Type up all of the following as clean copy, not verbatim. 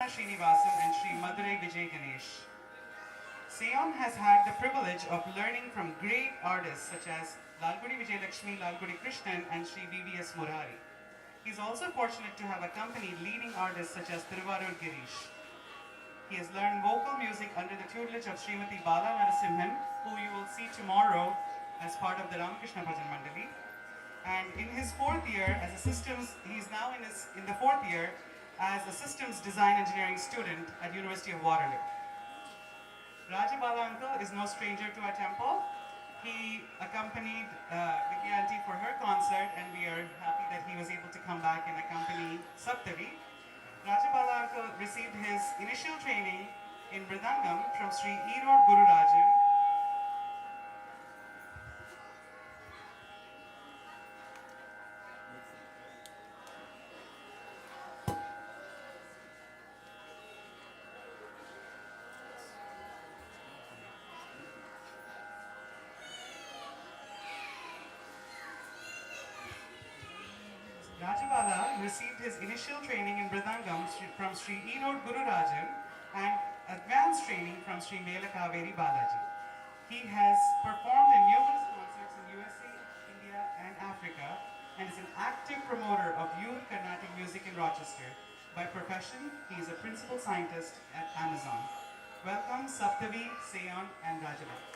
Srinivasan and Sri Madurai Vijay Ganesh. Sion has had the privilege of learning from great artists such as Lalgudi Vijay Lakshmi, Lalgudi Krishnan and Sri V.V.S. Murari. He is also fortunate to have accompanied leading artists such as Thiruvarur Girish. He has learned vocal music under the tutelage of Srimati Bala Narasimhan, who you will see tomorrow as part of the Ramakrishna Bhajan Mandali. And in his fourth year as a systems, he's now in the fourth year as a systems design engineering student at University of Waterloo. Rajabala uncle is no stranger to our temple. He accompanied Vicky auntie for her concert, and we are happy that he was able to come back and accompany Saptavi. Rajabala uncle received his initial training in Mridangam from Sri Erode Guru Rajan. Rajabala received his initial training in Mridangam from Sri Erode Guru Rajan and advanced training from Sri Mela Kaveri Balaji. He has performed in numerous concerts in USA, India and Africa and is an active promoter of youth Carnatic music in Rochester. By profession, he is a principal scientist at Amazon. Welcome Saptavi, Seon and Rajabala.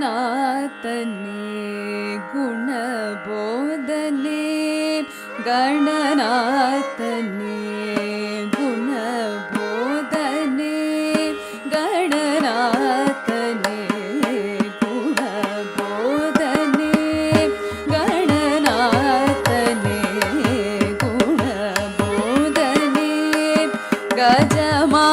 ಗಣನಾಥನೇ ಗುಣಬೋಧನೆ ಗಣನಾಥನೇ ಗುಣಬೋಧನೆ ಗಣನಾಥನೇ ಗುಣಬೋಧನೆ ಗಣನಾಥನೇ ಗುಣಬೋಧನೆ ಗಜಮಾ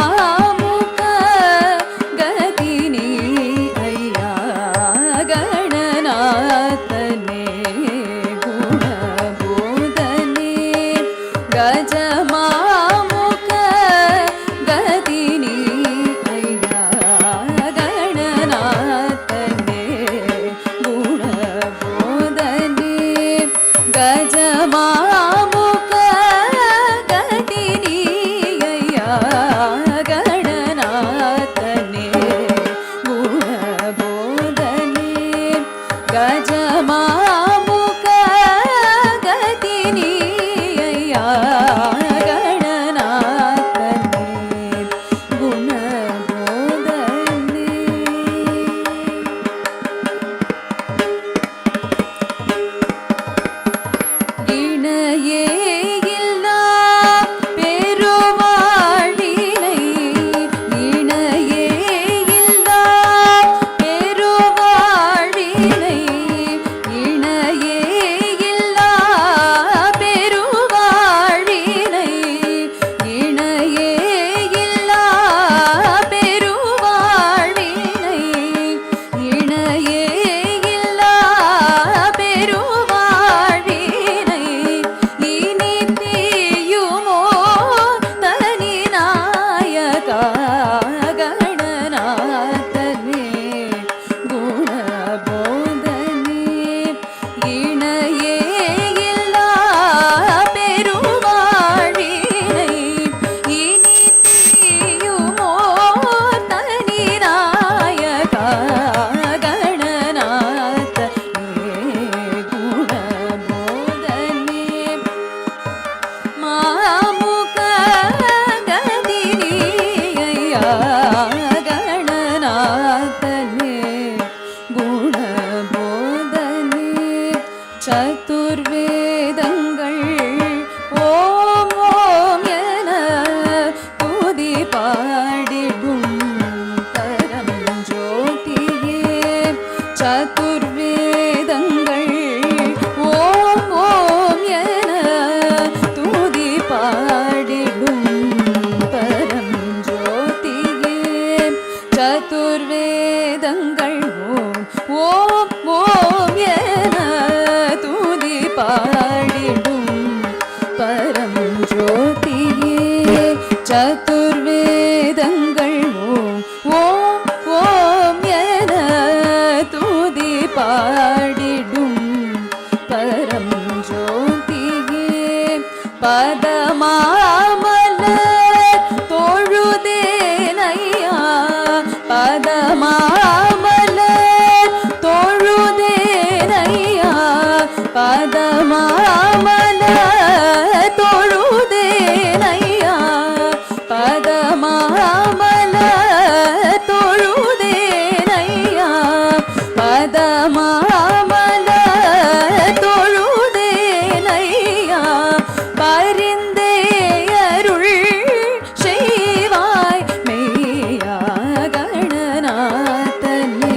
சதுர்வேதங்கள் ஓம் ஓம் என துதி பாடிடும் பரம் ஜோதியே பதமாமலர் தொழுதேனையா பதமாமலர் தொழுதேனையா பதமாமலர் தொழுதேனையா பதமாமலர் தொழுதேனையா பதமாமலர் தொழுதேனையா பரிந்தே அருள் செய்வாய் மெய்யா கணநாதனே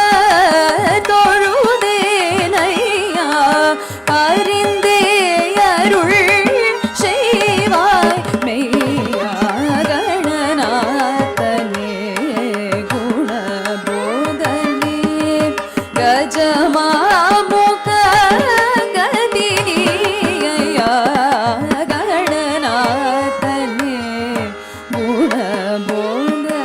பதமாமலர் தொழுதேனையா பரிந்தே அருள் செய்வாய் மெய்யா கணநாதனே குணபோதனே கஜமாமுக கதினியா கணநாதனே குணபோதனே.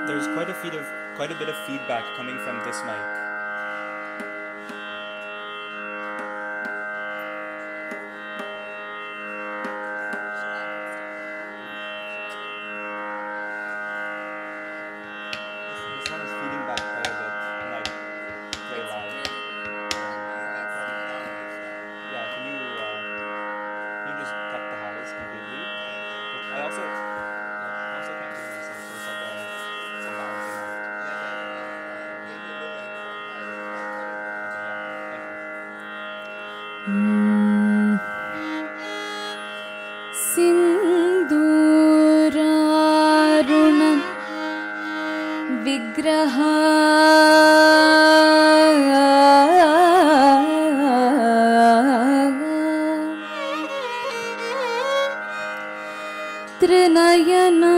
There's quite a bit of feedback coming from this mic. This one is feeding back quite a bit. I'm like very loud. Yeah, can you just cut the highs completely? I also can't do this. So it's like a balancing act. सिन्दूरारुणं विग्रह त्रिनयना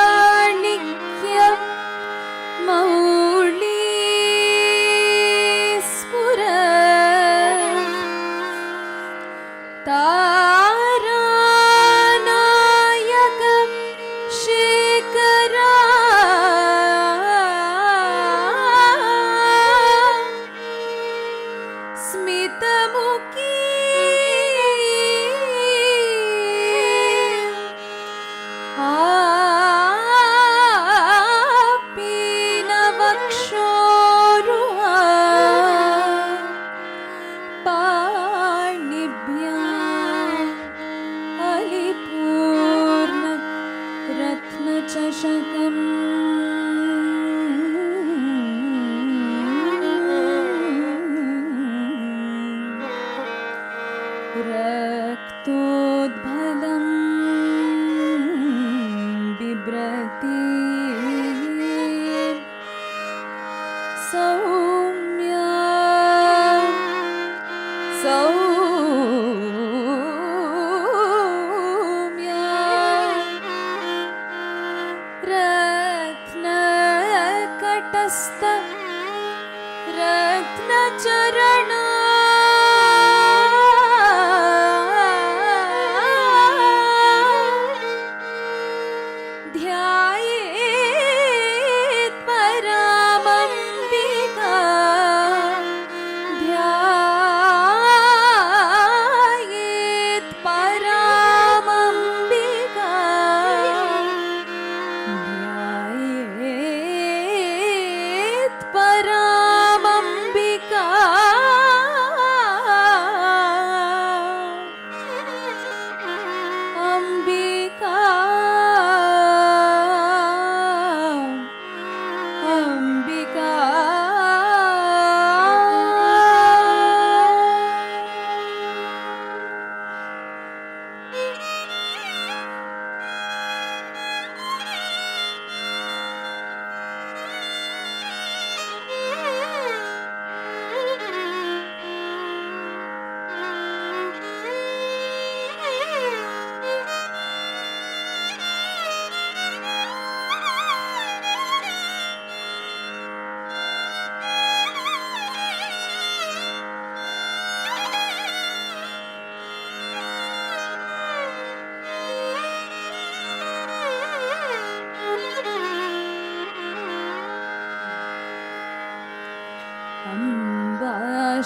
माणिक्य मौली स्फुर तारानायक शेखरा स्मितमुखी पीनवक्षोरुहा पाणिभ्याम् अलिपूर्ण रत्नचषकम् रक्तोद्भलं बिभ्रति सौम्या सौम्या रत्नकटस्थ रत्नचरणा ध्याये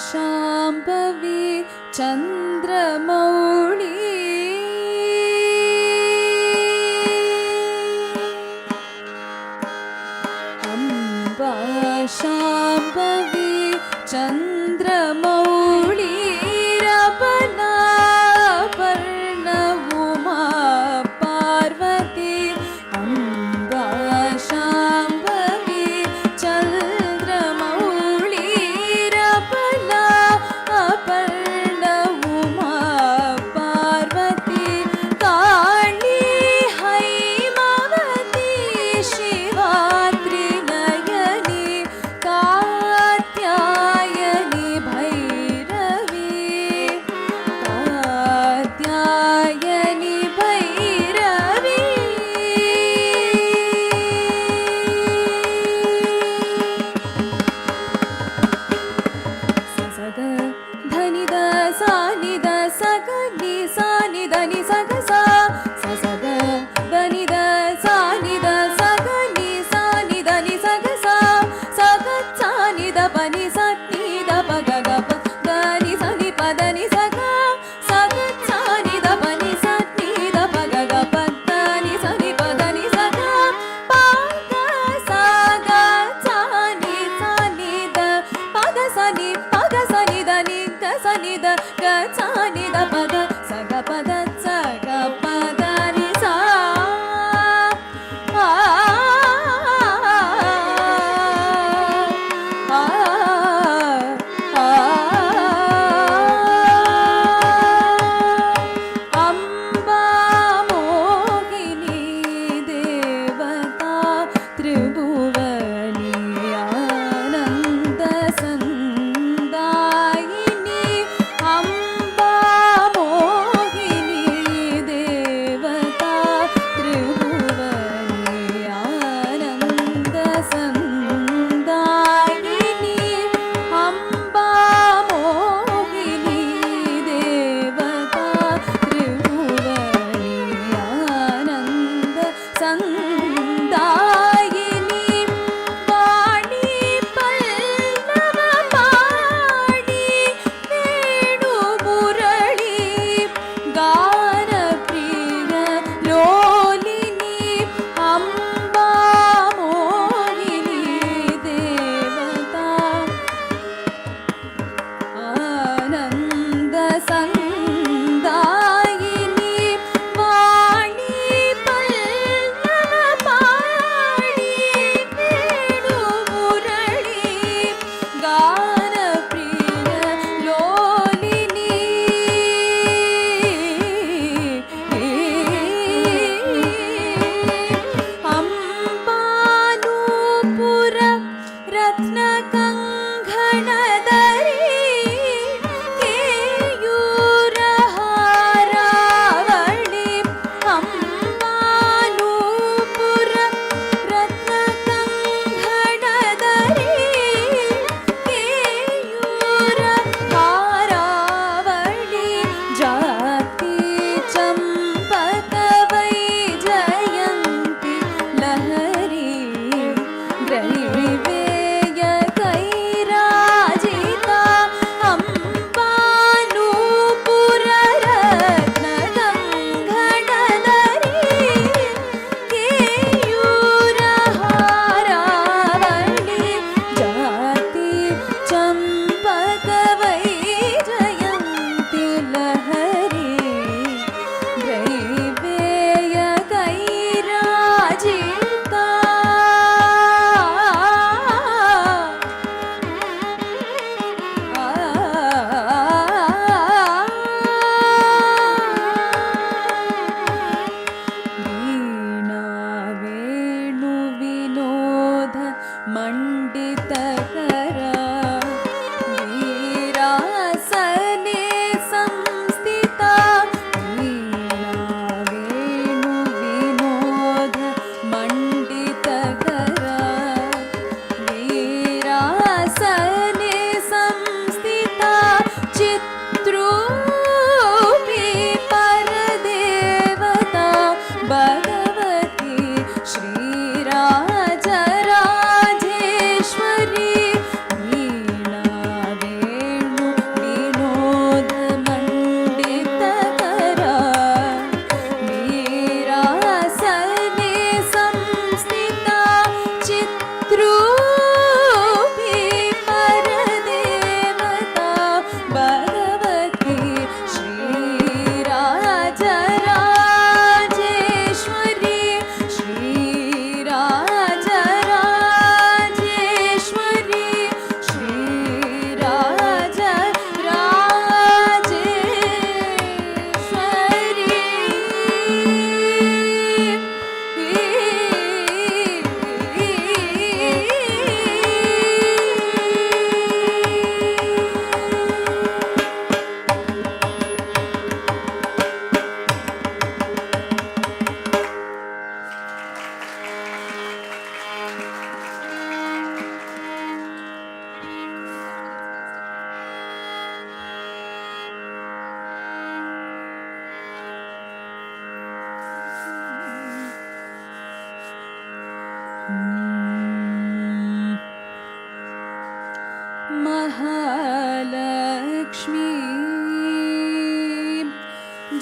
शाम्भवी चन्द्रमौळी अम्बा शाम्भवी चन्द्रमौळी रबला पर्णवुमा पार्वती अम्बा शाम्भवी चन्द्रमौळी रबला पर्णवुमा पार्वती काली हैमवती शिवा त्रिनयनी कात्यायनी भैरवी कात्यायनी भैरवी सग धनि the सानि the सग नि सानि the नि सग सा सग धनि द सानि द सग नि सानि द नि सग सा सग सानि द प नि स नि द प ग ग प द नि स नि प द नि स ग सग सानि द प नि स नि द प ग ग प द नि स नि प द नि स ग प ग स ग सानि सानि द प ग स नि प ग स नि द नि ग स नि द ग स नि द प ग स ग प द स ग प द नि सा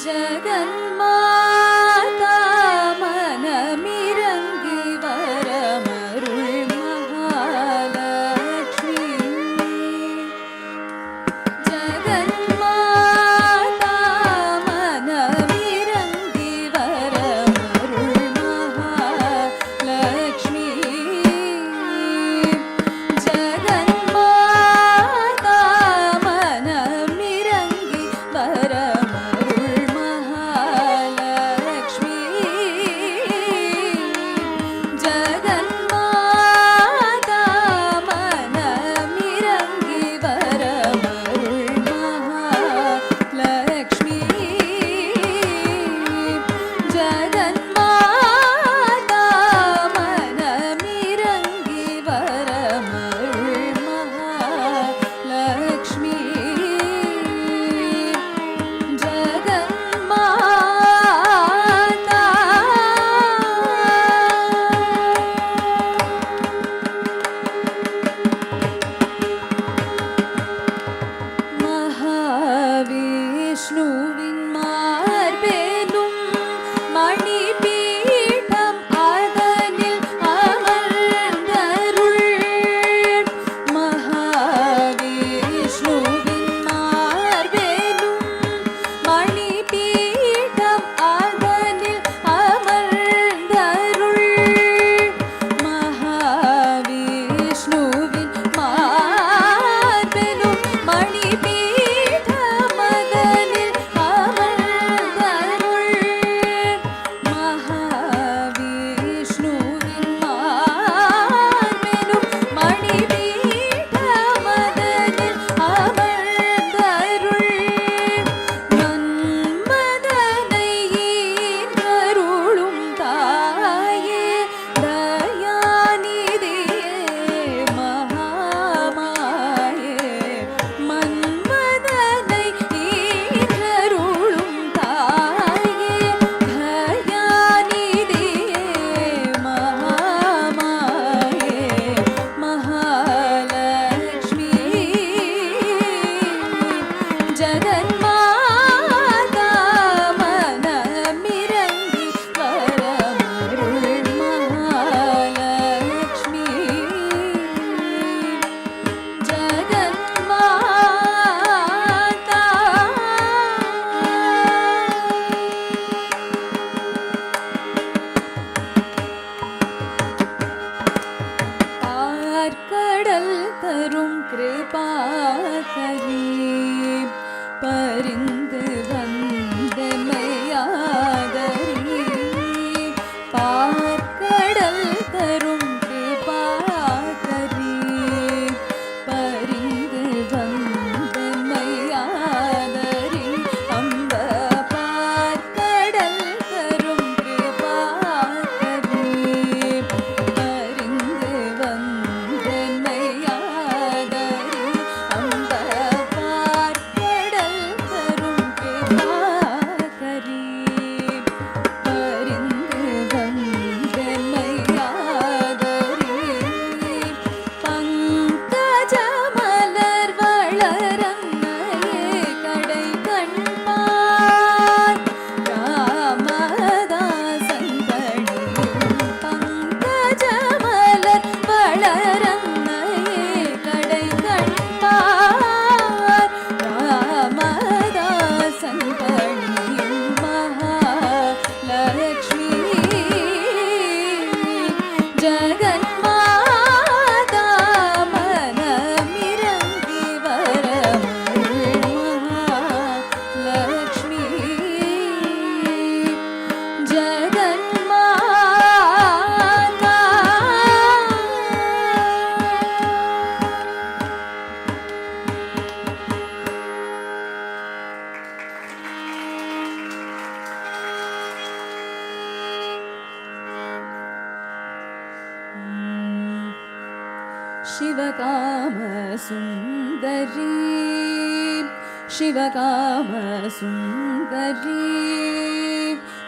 ஜகன்மாதா மனமிரங்கி வரமருள் மகாலட்சுமி. ஜகன்மாதா மனமிரங்கி வரமருள் மகாலட்சுமி. ஜகன்மாதா மனமிரங்கி வரமருள் மகாலட்சுமி. ஜகன்மாதா மனமிரங்கி வரமருள் மகாலட்சுமி. ஜகன்மாதா மனமிரங்கி வரமருள் மகாலட்சுமி. ஜகன்மாதா மகாவிஷ்ணுவின் மார்பேலும் மணிபீடம் அதனில் அமர்ந்தருள். மகாவிஷ்ணுவின் மார்பேலும் மணிபீடம் அதனில் அமர்ந்தருள். மகாவிஷ்ணுவின் மார்பெனும் மணிபீடம் அதனில் அமர்ந்தருள். மகாவிஷ்ணுவின் மார்பெனும் மணிபீடம் அதனில் அமர்ந்தருள். மன்மதனை ஈன்றருளும் தாயே தயாநிதியே மகாமாயே. மன்மதனை ஈன்றருளும் தாயே தயாநிதியே மகாமாயே. மகாலட்சுமி. ஜகன்மாதா மனமிரங்கி வரமருள் மகாலட்சுமி. ஜகன்மாதா பார்க்கடல் தரும் கிருபாகரி பரிந்து வந்தமையாதரி. பார்க்கடல் தரும் கிருபாகரி பரிந்து வந்தமையாதரி. அம்ப பார்க்கடல் தரும் கிருபாகரி பரிந்து வந்தமையாதரி. அம்ப பார்க்கடல் தரும் கிருபாகரி பரிந்து வந்தமையாதரி. பங்கஜமலர் வளரன்னையே கடை கண்பார் ராமதாசன் பணியும். பங்கஜமலர் வளரன்னையே கடை கண்பார் ராமதாசன் பணியும். மகாலட்சுமி. ஜகன்மாதா மனமிரங்கி வரமருள் மகாலட்சுமி. ஜகன்மாதா शिवकाम सुन्दरी शिवकाम सुन्दरी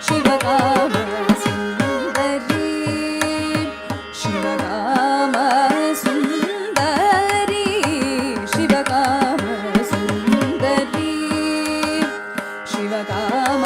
शिवकाम सुन्दरी शिवकाम सुन्दरी शिवकाम सुन्दरी शिवकाम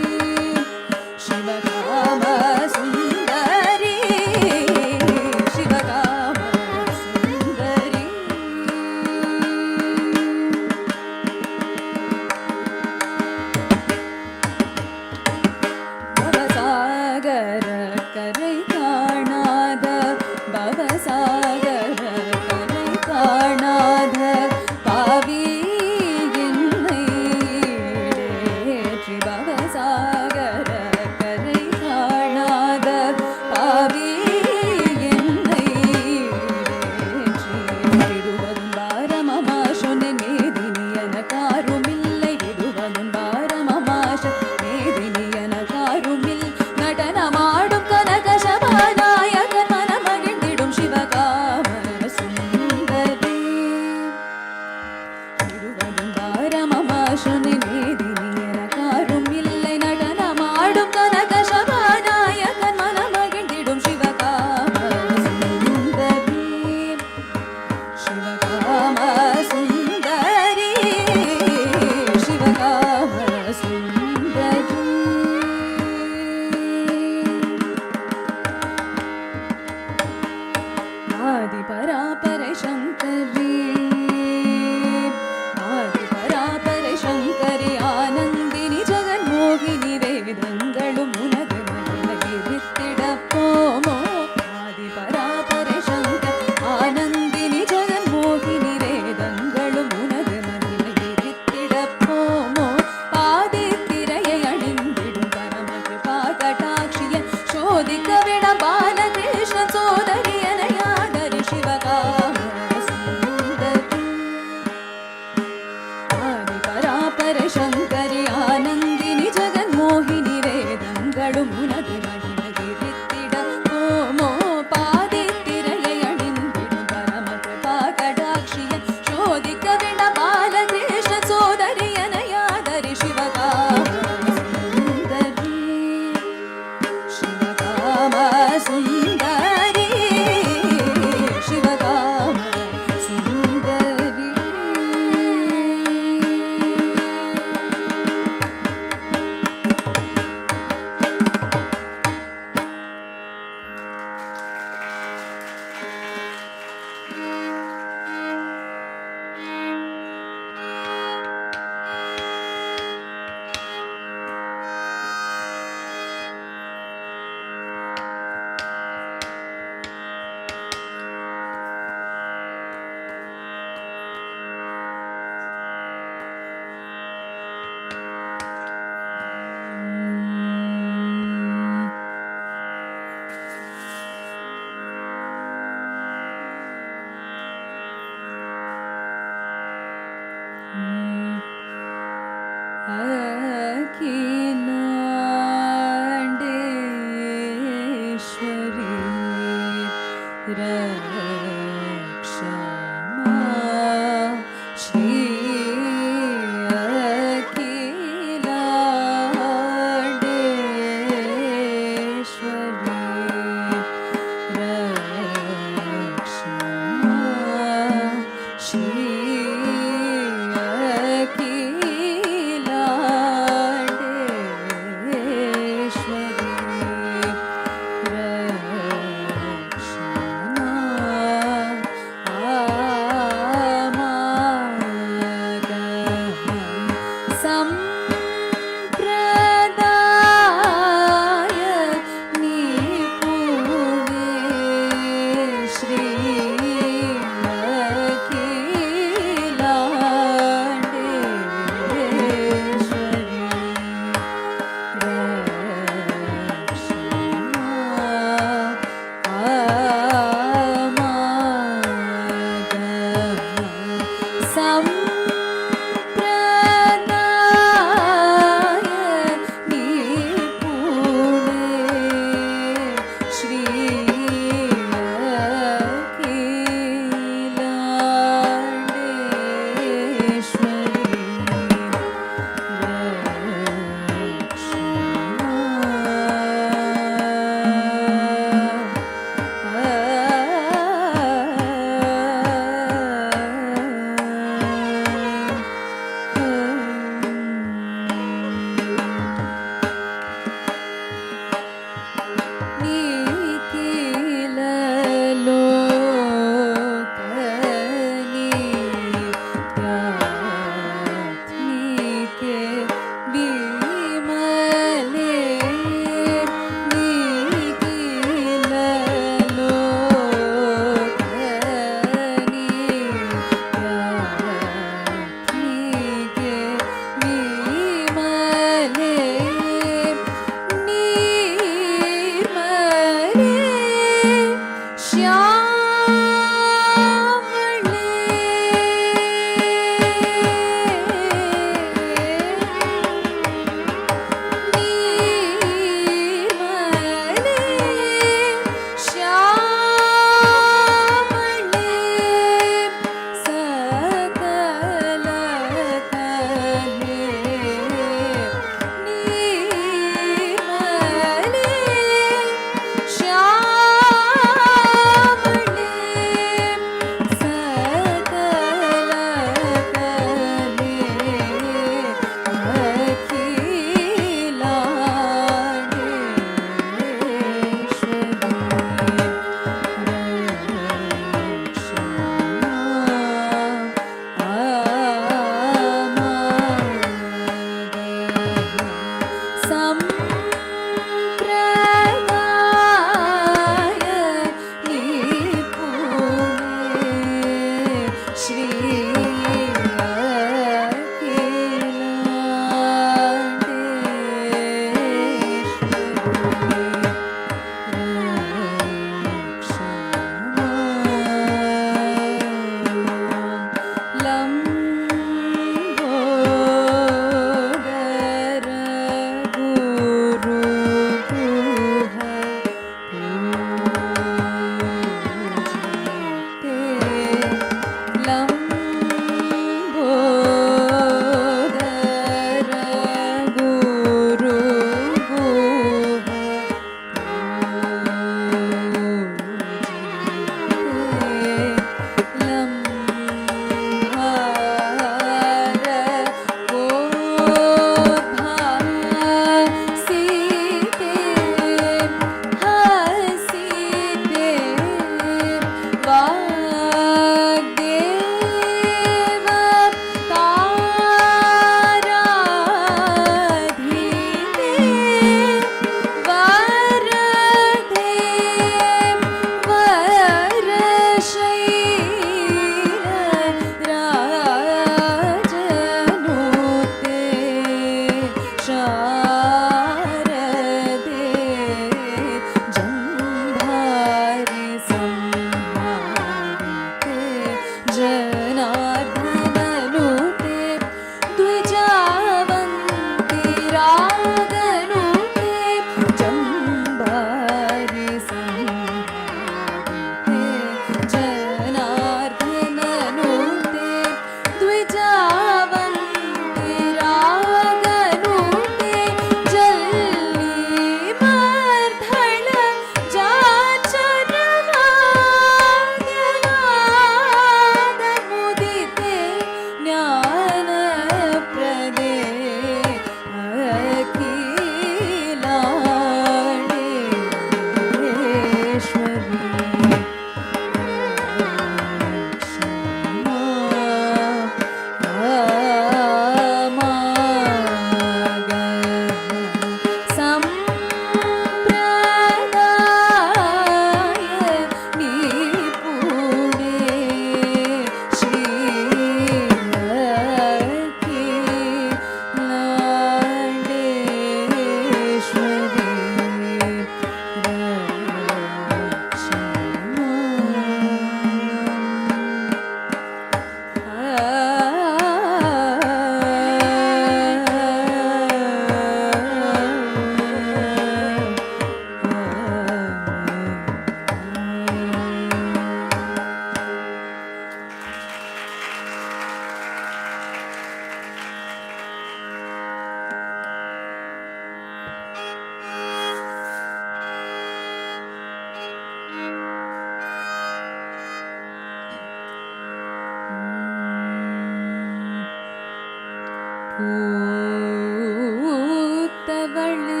பூத்தவளே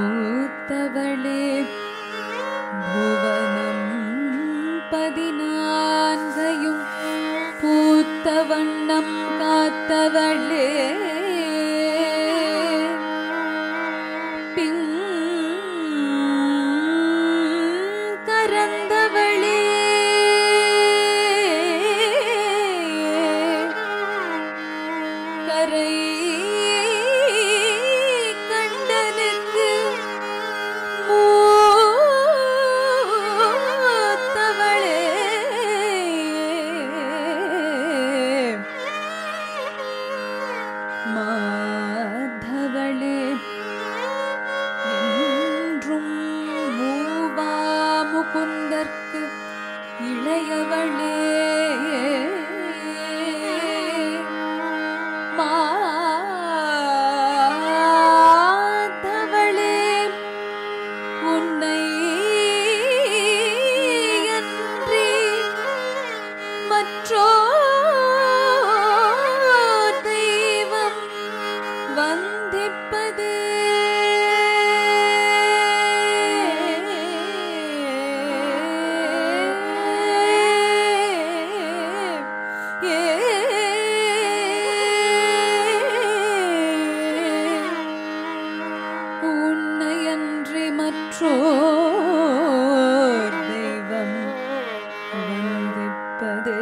பூத்தவளே புவனம் 14 பூத்த வண்ணம் காத்தவளே பின் கரந்தவளே கரை கண்டனுக்கு மூத்தவளே மாதவளே என்றும் மூவா முகுந்தற்கு இளையவளே மாதவளே உன்னை அன்றி மற்றோ தெய்வம் வந்திப்பது உன்னையன்றி மற்றோர் தெய்வம் வந்திப்பதே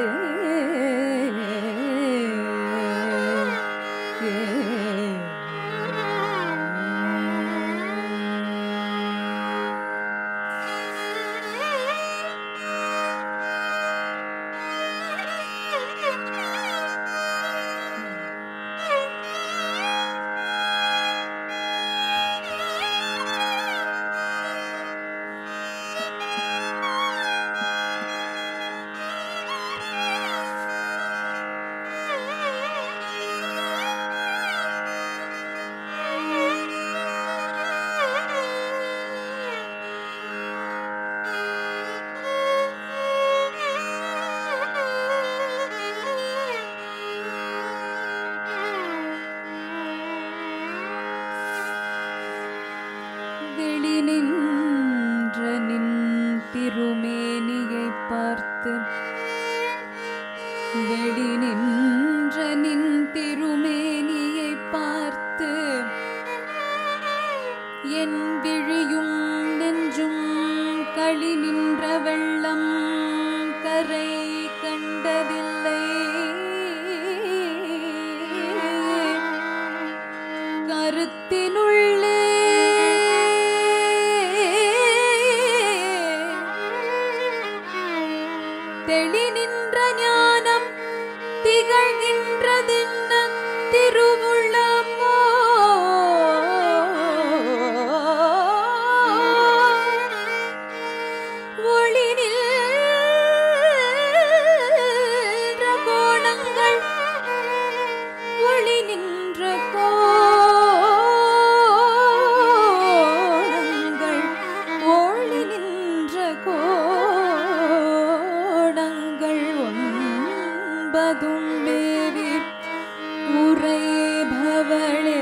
வெளி நின்ற நின் திருமேனியை பார்த்து வெளி நின்ற நின் திருமேனியை பார்த்து என் விழியும் நெஞ்சும் களி நின்ற வெள்ளம் கரை கண்டதில்லை கருத்தினுள்ளே தெளி நின்ற ஞானம் திகழ்கின்றதென்ன திருவுள்ளமோ ஒளி நின்ற கோணங்கள் ஒளி நின்ற கோணங்கள் ஒளி நின்ற கோணங்கள் ஒன்பதும் மேவி உரை பவளே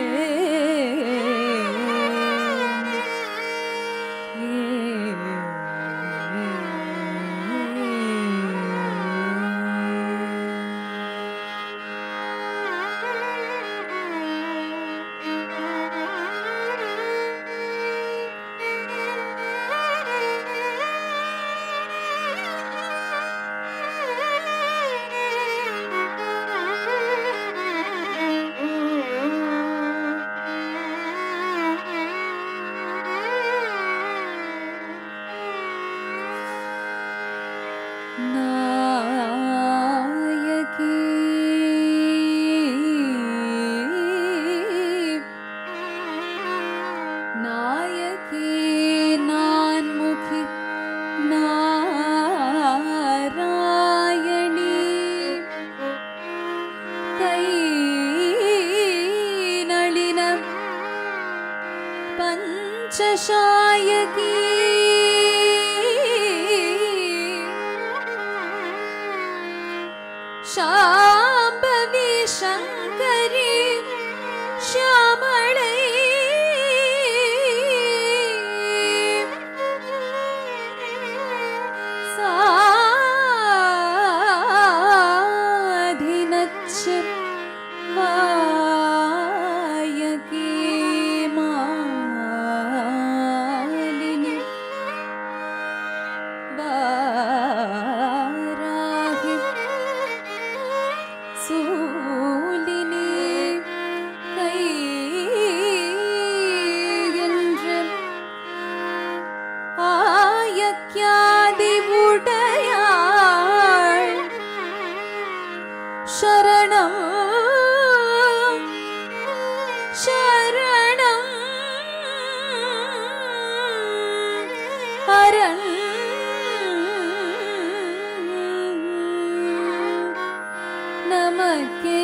பஞ்சசாயகி शाम्भवी शङ्करी श्यामळे साधिनच्च वायकी मालिनी वाराहि சூலினி கையென்று ஆயக்கியாதி உடையாள் சரணம் சரணம் அரண் நமக்கே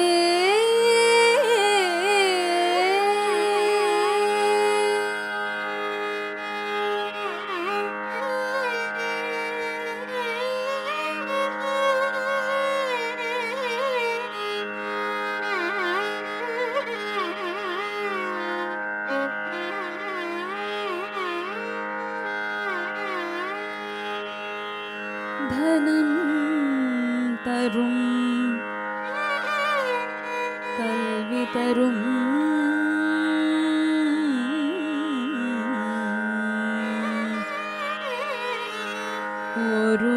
தனம் தரும் கல்வி தரும் ஒரு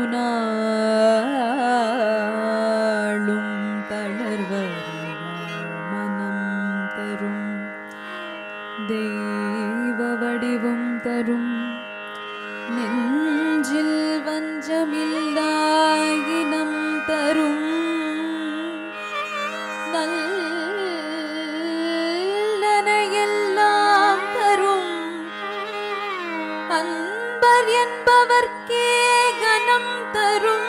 நாளும் தளர்வறியா மனம் தரும் தெய்வ வடிவும் தரும் நெஞ்சில் வஞ்சமில்லாயினம் தரும் நல்லனையெல்லாம் தரும் அன்பர் என்பவர்க்கே கனம் தரும்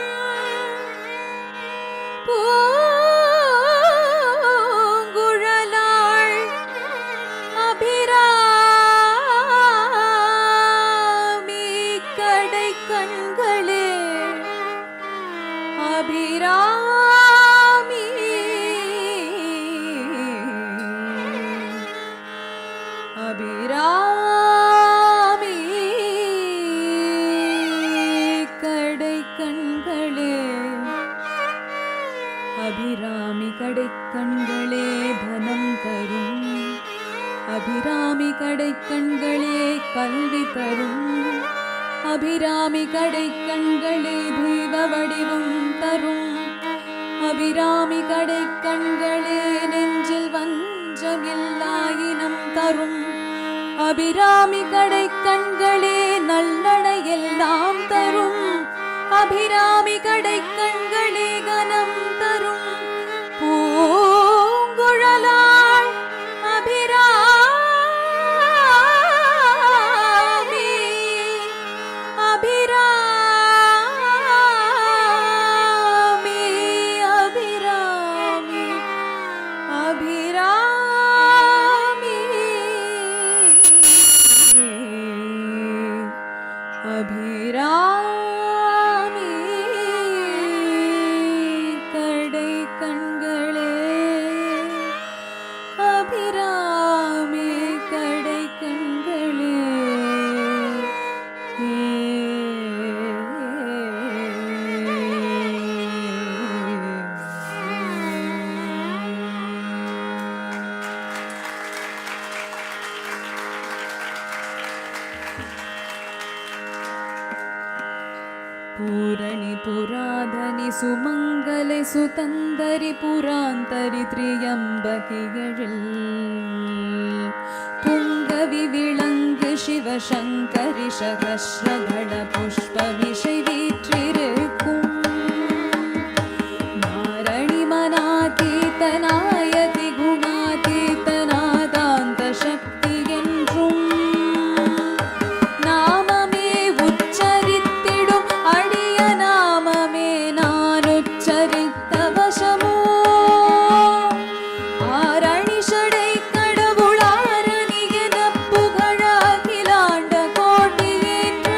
பூங்குழலாள் அபிராமி கடை கண்களே அபிராமி அபிராமி கடை கண்களே அபிராமி கடை கண்களே தனம் தரும் அபிராமி கடை கண்களே கல்வி தரும் அபிராமி கடை கண்களே தெய்வ வடிவும் தரும் அபிராமி கடை கண்களே நெஞ்சில் வஞ்சமில்லாயினம் தரும் அபிராமி கடை கண்களே நல்லனை எல்லாம் தரும் அபிராமி கடை கண்களே கனம் தரும் பூங்குழலாள் அபிராமி அபிராமி அபிராமி அபிராமி அபிராமி கடை கண்களே அபிராமி கடை கண்களே பூரணி புராதனி சுமங்கலை சுதந்தரி புராந்தரி திரியம்பகிகளில் புங்கவி விளங்கு சிவசங்கரி சகஸ்ரதள புஷ்ப விஷை வீற்றிருக்கும் நாரணி மனாதீதனாயதி குணாதீதநாதாந்த சக்தி என்றும் நாமமே உச்சரித்திடும் அடிய நாமமே நான் உச்சரித்த வசமோ ஆரணி சடை கடவுளாரணி எனப் புகழாகிலாண்ட கோட்டியேற்ற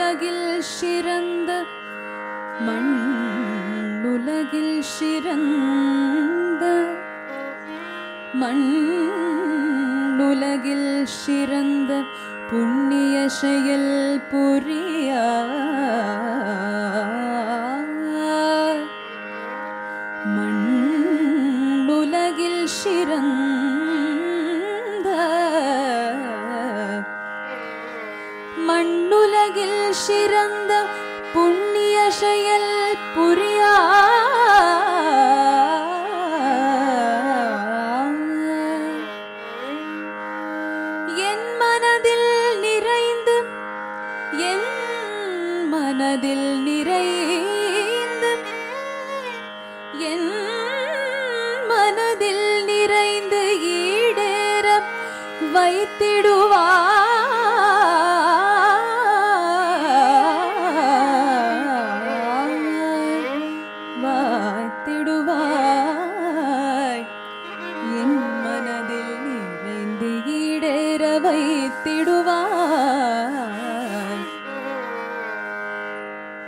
மண்ணுலகில் சிறந்த மண்ணுலகில் சிறந்த மண்ணுலகில் சிறந்த புண்ணிய செயல் புரியார் மண்ணுலகில் சிறந்த மண்ணுலகில் சிறந்த புண்ணிய செயல் புரியார் என் மனதில் நிறைந்து என் மனதில் நிறைந்து என் மனதில் நிறைந்து ஈடேற வைத்திடுவாய் என் மனதில் நிறைந்து ஈடேற வைத்திடுவாய்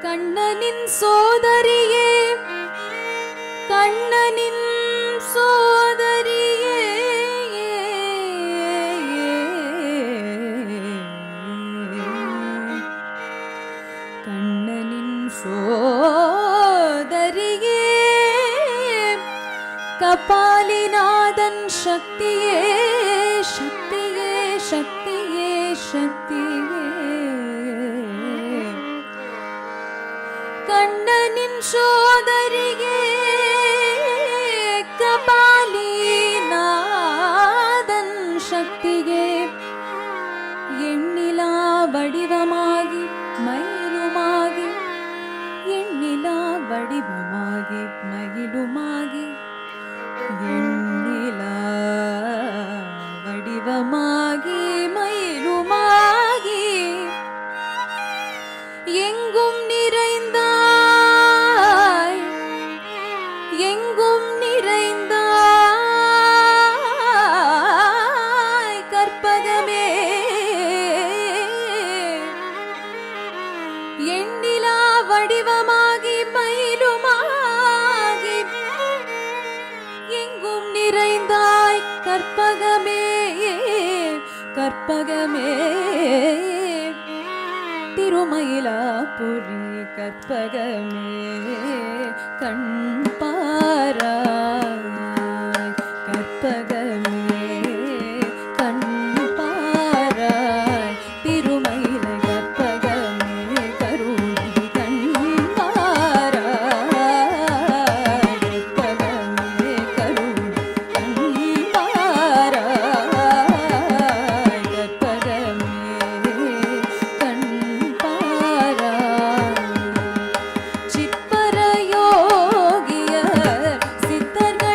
கண்ணனின் சோதரியே கண்ணனின் சோதரியே கண்ணனின் சோதரியே கபாலிநாதன் சக்தியே சக்தியே சக்தியே சக்தியே கண்ணனின் சோதரியே கபாலிநாதன் சக்தியே எண்ணிலா வடிவமாகி மயிலுமாகி எண்ணிலா வடிவமாகி மயிலுமாகி எண்ணிலா வடிவமாகி மயிலுமாகி எங்கும் நிறைந்தாய் எங்கும் நிறைந்தாய் கற்பகமே எண்ணிலா வடிவமாகி மயிலுமாகி எங்கும் நிறைந்தாய் கற்பகமே கற்பகமே திருமயிலாபுரி கற்பகமே கண் பாராய் கற்பகமே கண் பாராய் திருமயில கற்பகமே கருணை கண் பாராய் கற்பகமே கருணை கண் பாராய் கற்பகமே கண் பாராய் சிற்பர யோகியர் சித்தர்கள்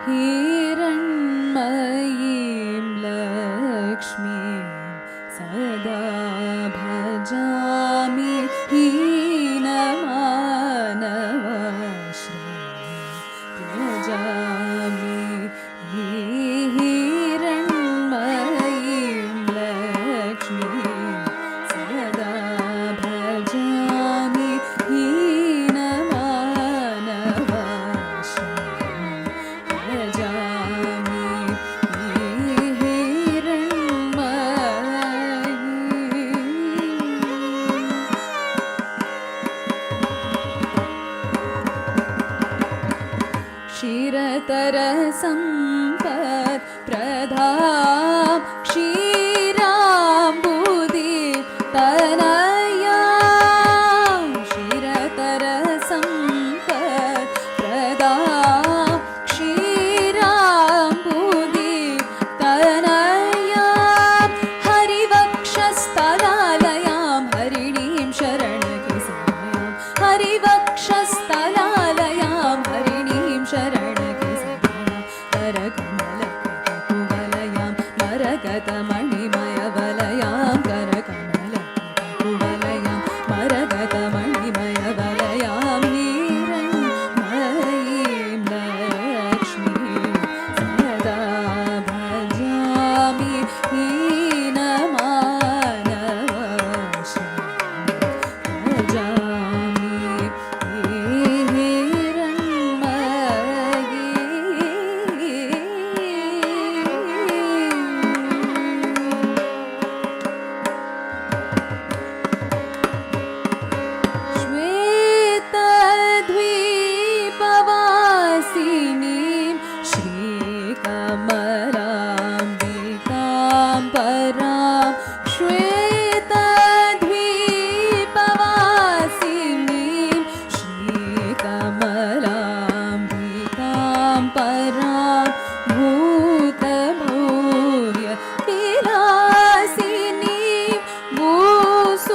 हिरण्मयीं लक्ष्मीं सदा भजामि हीनमानवाश्रयं त्यजामि हिरण्मयीं लक्ष्मीं सदा भजामि हीनमानवाश्रयं त्यजामि क्षीरतरसम्पत् प्रधां क्षीराम्बुदि तनयां क्षीरतरसम्पत् प्रदां क्षीराम्बुदि तनयां हरिवक्षस्थलालयां हरिणीं शरणकिसमयां हरिवक्षस्थलालयां हरिणीं शरणकिसमयां करकमलकुवलयां मरकतमणिमयवलयां करकमलकुवलयां मरकतमणिमयवलयां हिरण्मयीं लक्ष्मीं सदा भजामि हीनमानवाश्रयं भजामि श्वेतद्वीपवासिनीं श्रीकमलाम्बिकां परां श्वेतद्वीपवासिनीं श्रीकमलाम्बिकां परां भूतभूर्य विलासिनीं भूसुरपूजितां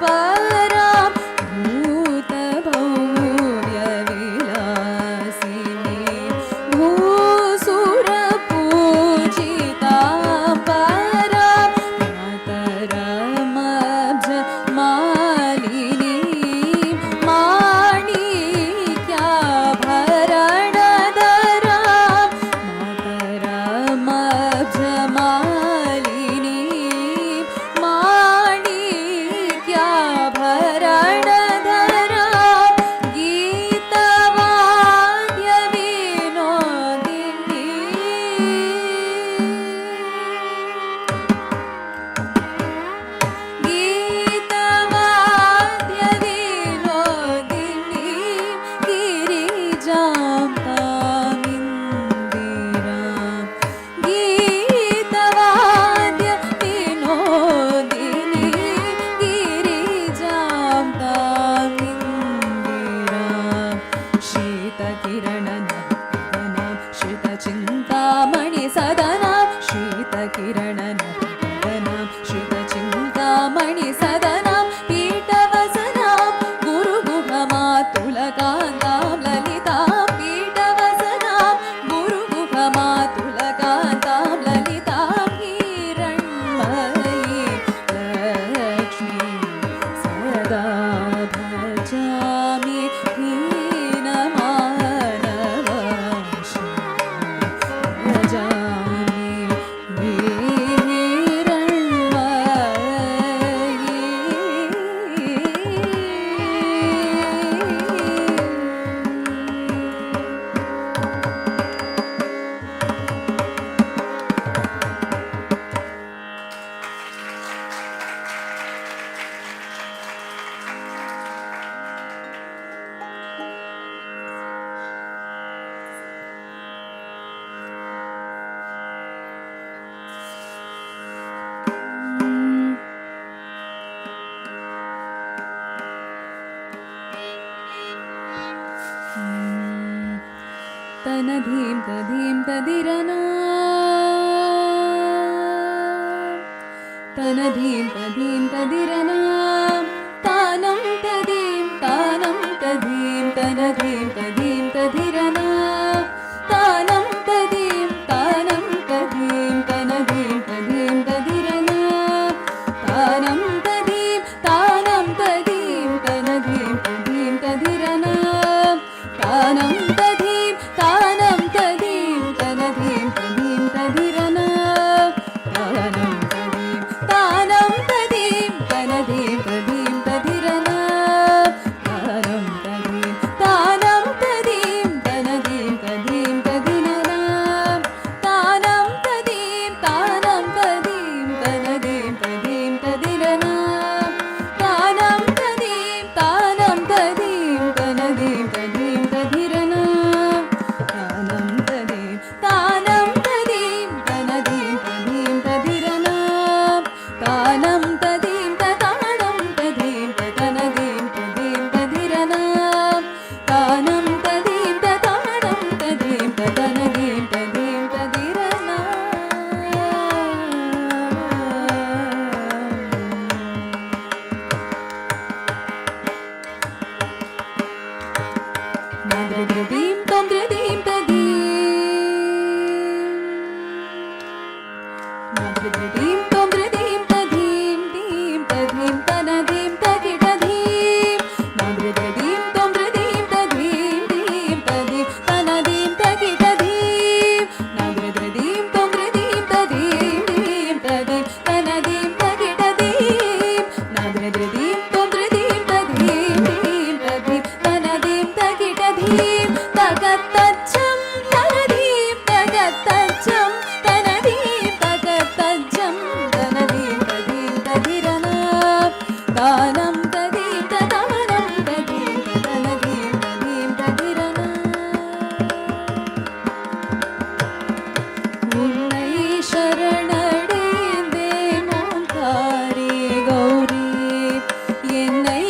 परां भूतभूर्य विलासिनीं भूसुरपूजितां परां मातरमब्ज मालिनीं माणिक्याभरणधरां मातरमब्ज मालिनीं माणिक्याभरणधरां गीतवाद्यविनोदिनीं गिरिजां तामिन्दिरां गीतवाद्यविनोदिनीं गिरिजां तामिन्दिरां शीतकिरणनभवनां श्रितचिन्तामणिसदनां शीतकिरणनभवनां श्रितचिन्तामणिसदनां पीठवसनां गुरुगुहमातुलकान्तां ललितां पीठवसनां गुरुगुहमातुलकान्तां ललितां हिरण्मयीं लक्ष्मीं सदा भजामि हीनमानवाश्रयं भजामि तनधीं तधीं तदिरना तनधीं तधीं तदिरना तानं तदीं तधीं तनधीं तधीं தானம் ததீம் ததானம் ததீம் ததனதீம் ததீம் ததிரனா தானம் ததீம் ததானம் ததீம் ததனதீம் ததீம் ததிரனா நாத்ரதீம் தம் த்ரதீம் நாத்ரதீம் தம் த்ரதீம் ததீம் தீம் ததீம் தனதீம் தகிடதீம் நாத்ரதீம் தம் த்ரதீம் ததீம் தீம் ததீம் தனதீம் தகிடதீம் நாத்ரதீம் தம் த்ரதீம் ததீம் தீம் ததீம் தனதீம் தகிடதீம் நாத்ரதீம் தம் த்ரதீம் ததீம் தீம் ததீம் தனதீம் தகிடதீம் தகத்தச்சம் தனதீம் தகத்தச்சம் தனதீம் தகத்தச்சம் தனதீம் ததீம் ததிரனா தானம் ததீம் ததானம் ததீம் தனதீம் ததீம் ததிரனா உன்னை சரணடைந்தேன் ஓங்காரி கௌரி என்னை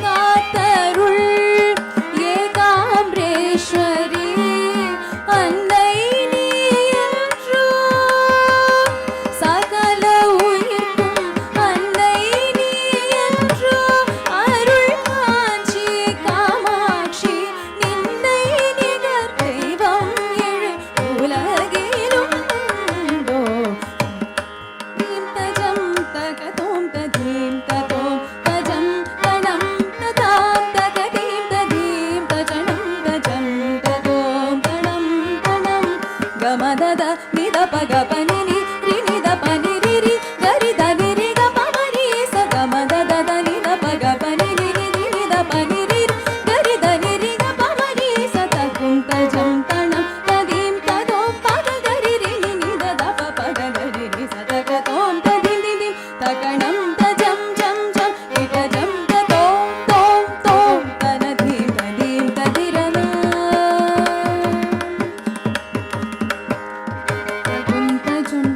காத்தருள் ஏகாம்பரேஸ்வரி அன்னை நீ என்றோ சகல உயிர்க்கும் அன்னை நீ என்றோ அருள் காஞ்சி காமாட்சி நின்னை நிகர் தெய்வம் எழு உலகிலும் உண்டோ தீம் தஜம் தகதோம் ததீம் ததோம் தஜம் தணம் ததாம் தகதீம் ததீம் தஜனம் தஜம் ததோம் தணம் தணம் கமதத நித பக பனினி ரினித பனிரிரி கரித நிரிக பமரி ச கமதத நித பக பனினி ரினித பனிரிரி கரித நிரிக பமரி ச தகும் தஜம் தணம் ததீம் ததோம் பக கரிரி நித தப பக கரிரி ச தகதோம் ததீம் ததீம் தகணம் தஜம் ஜம் ஜம் இடஜம் ததோம் தோம் தோம் தனதீம் ததீம் ததிரனா தகும் தஜம்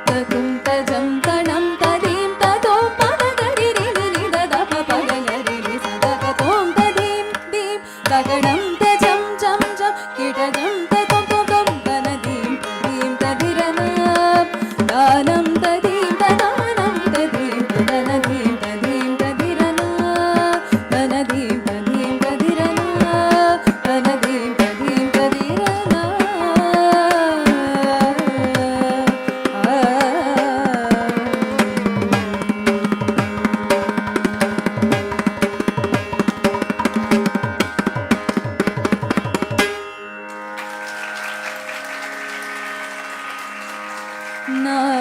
தகும் தஜம் தணம் ததீம் ததோம் பக கரிரி நித தப பக கரிரி ச தகதோம் ததீம் தீம் தகணம் தஜம் ஜம் ஜம் இடஜம் ததோம் தோம் தோம் தனதீம் ததீம் ததிரனா தானம் ததீம் ததானம் ததீம் ததனதீம் ததீம் ததிரனா தனதீம் ததீம் ததிரனா தனதீம் ததீம் ததிரனா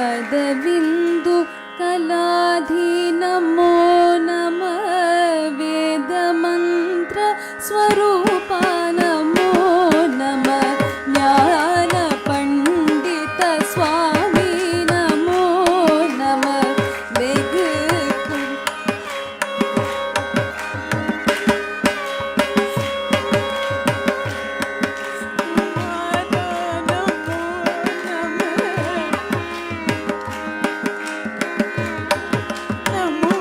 नादबिन्दु कलाधि नमो नमः वेदमन्त्र स्वरूपा नमो नमः ज्ञानपण्डित स्वामी नमो नमः वेगु नमो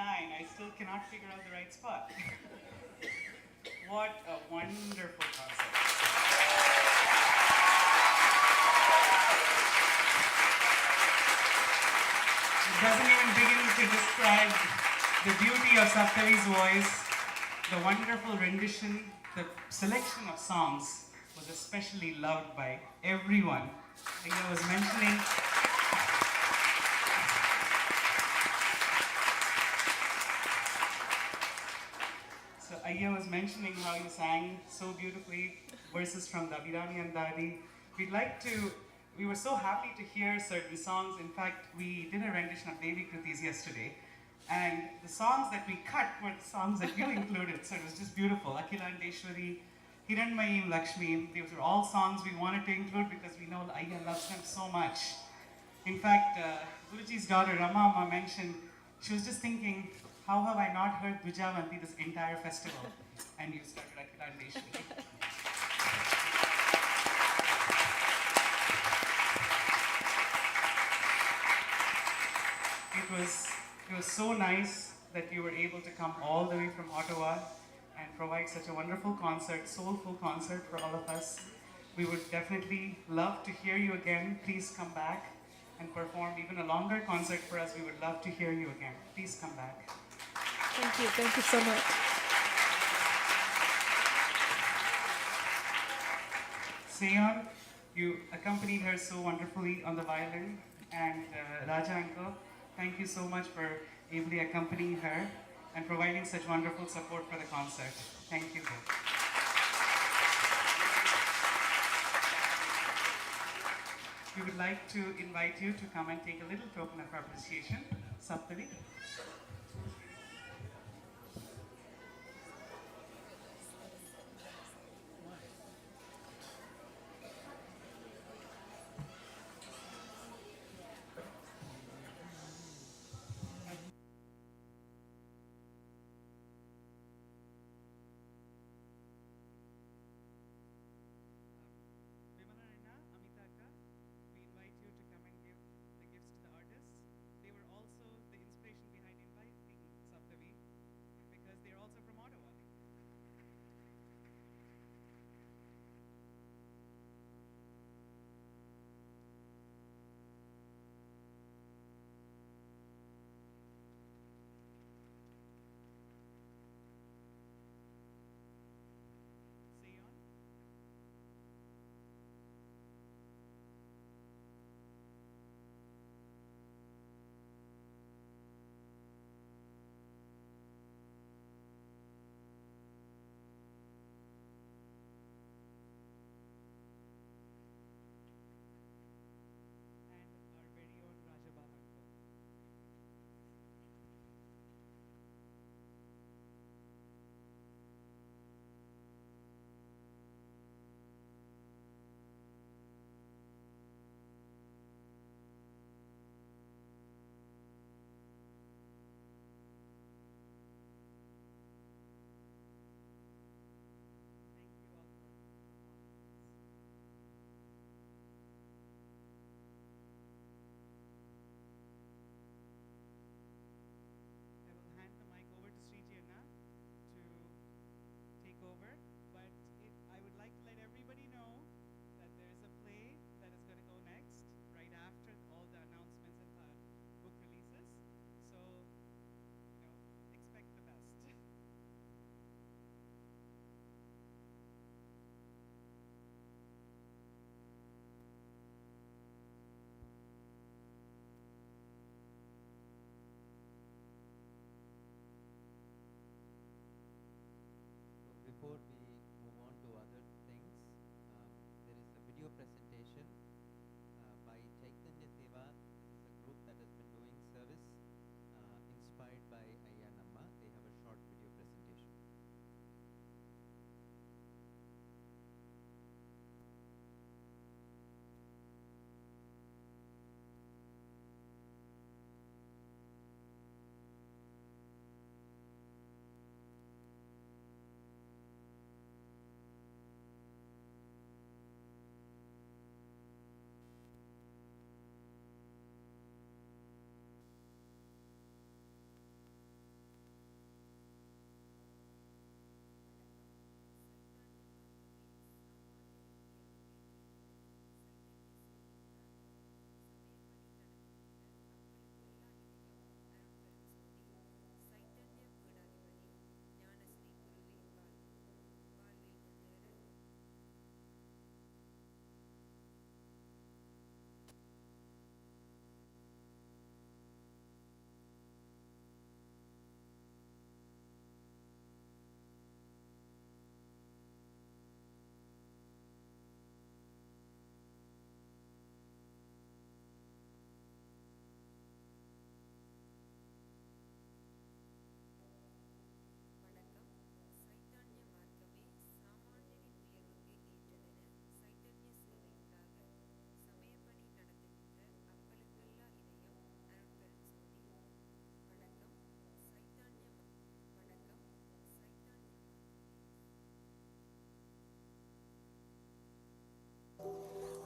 I still cannot figure out the right spot. What a wonderful concert. It doesn't even begin to describe the beauty of Saptavi's voice. The wonderful rendition, the selection of songs was especially loved by everyone. Like I was mentioning, so Ayya was mentioning how you sang so beautifully verses from Dravida Vedam. We were so happy to hear certain songs. In fact, we did a rendition of Devi Kritis yesterday. And the songs that we cut were the songs that you included. So it was just beautiful. Akhilandeshwari, Hiranmayim Lakshmi, these were all songs we wanted to include because we know Ayya loves them so much. In fact, Guruji's daughter Rama mentioned, she was just thinking, how have I not heard Dvijavanti this entire festival? And you started Akhilandeshwari. It was so nice that you were able to come all the way from Ottawa and provide such a wonderful concert, soulful concert for all of us. We would definitely love to hear you again. Please come back and perform even a longer concert for us. We would love to hear you again. Please come back. Thank you so much. Seon, you accompanied her so wonderfully on the violin, and Raja uncle, thank you so much for ably accompanying her and providing such wonderful support for the concert. Thank you. We would like to invite you to come and take a little token of appreciation. Saptali.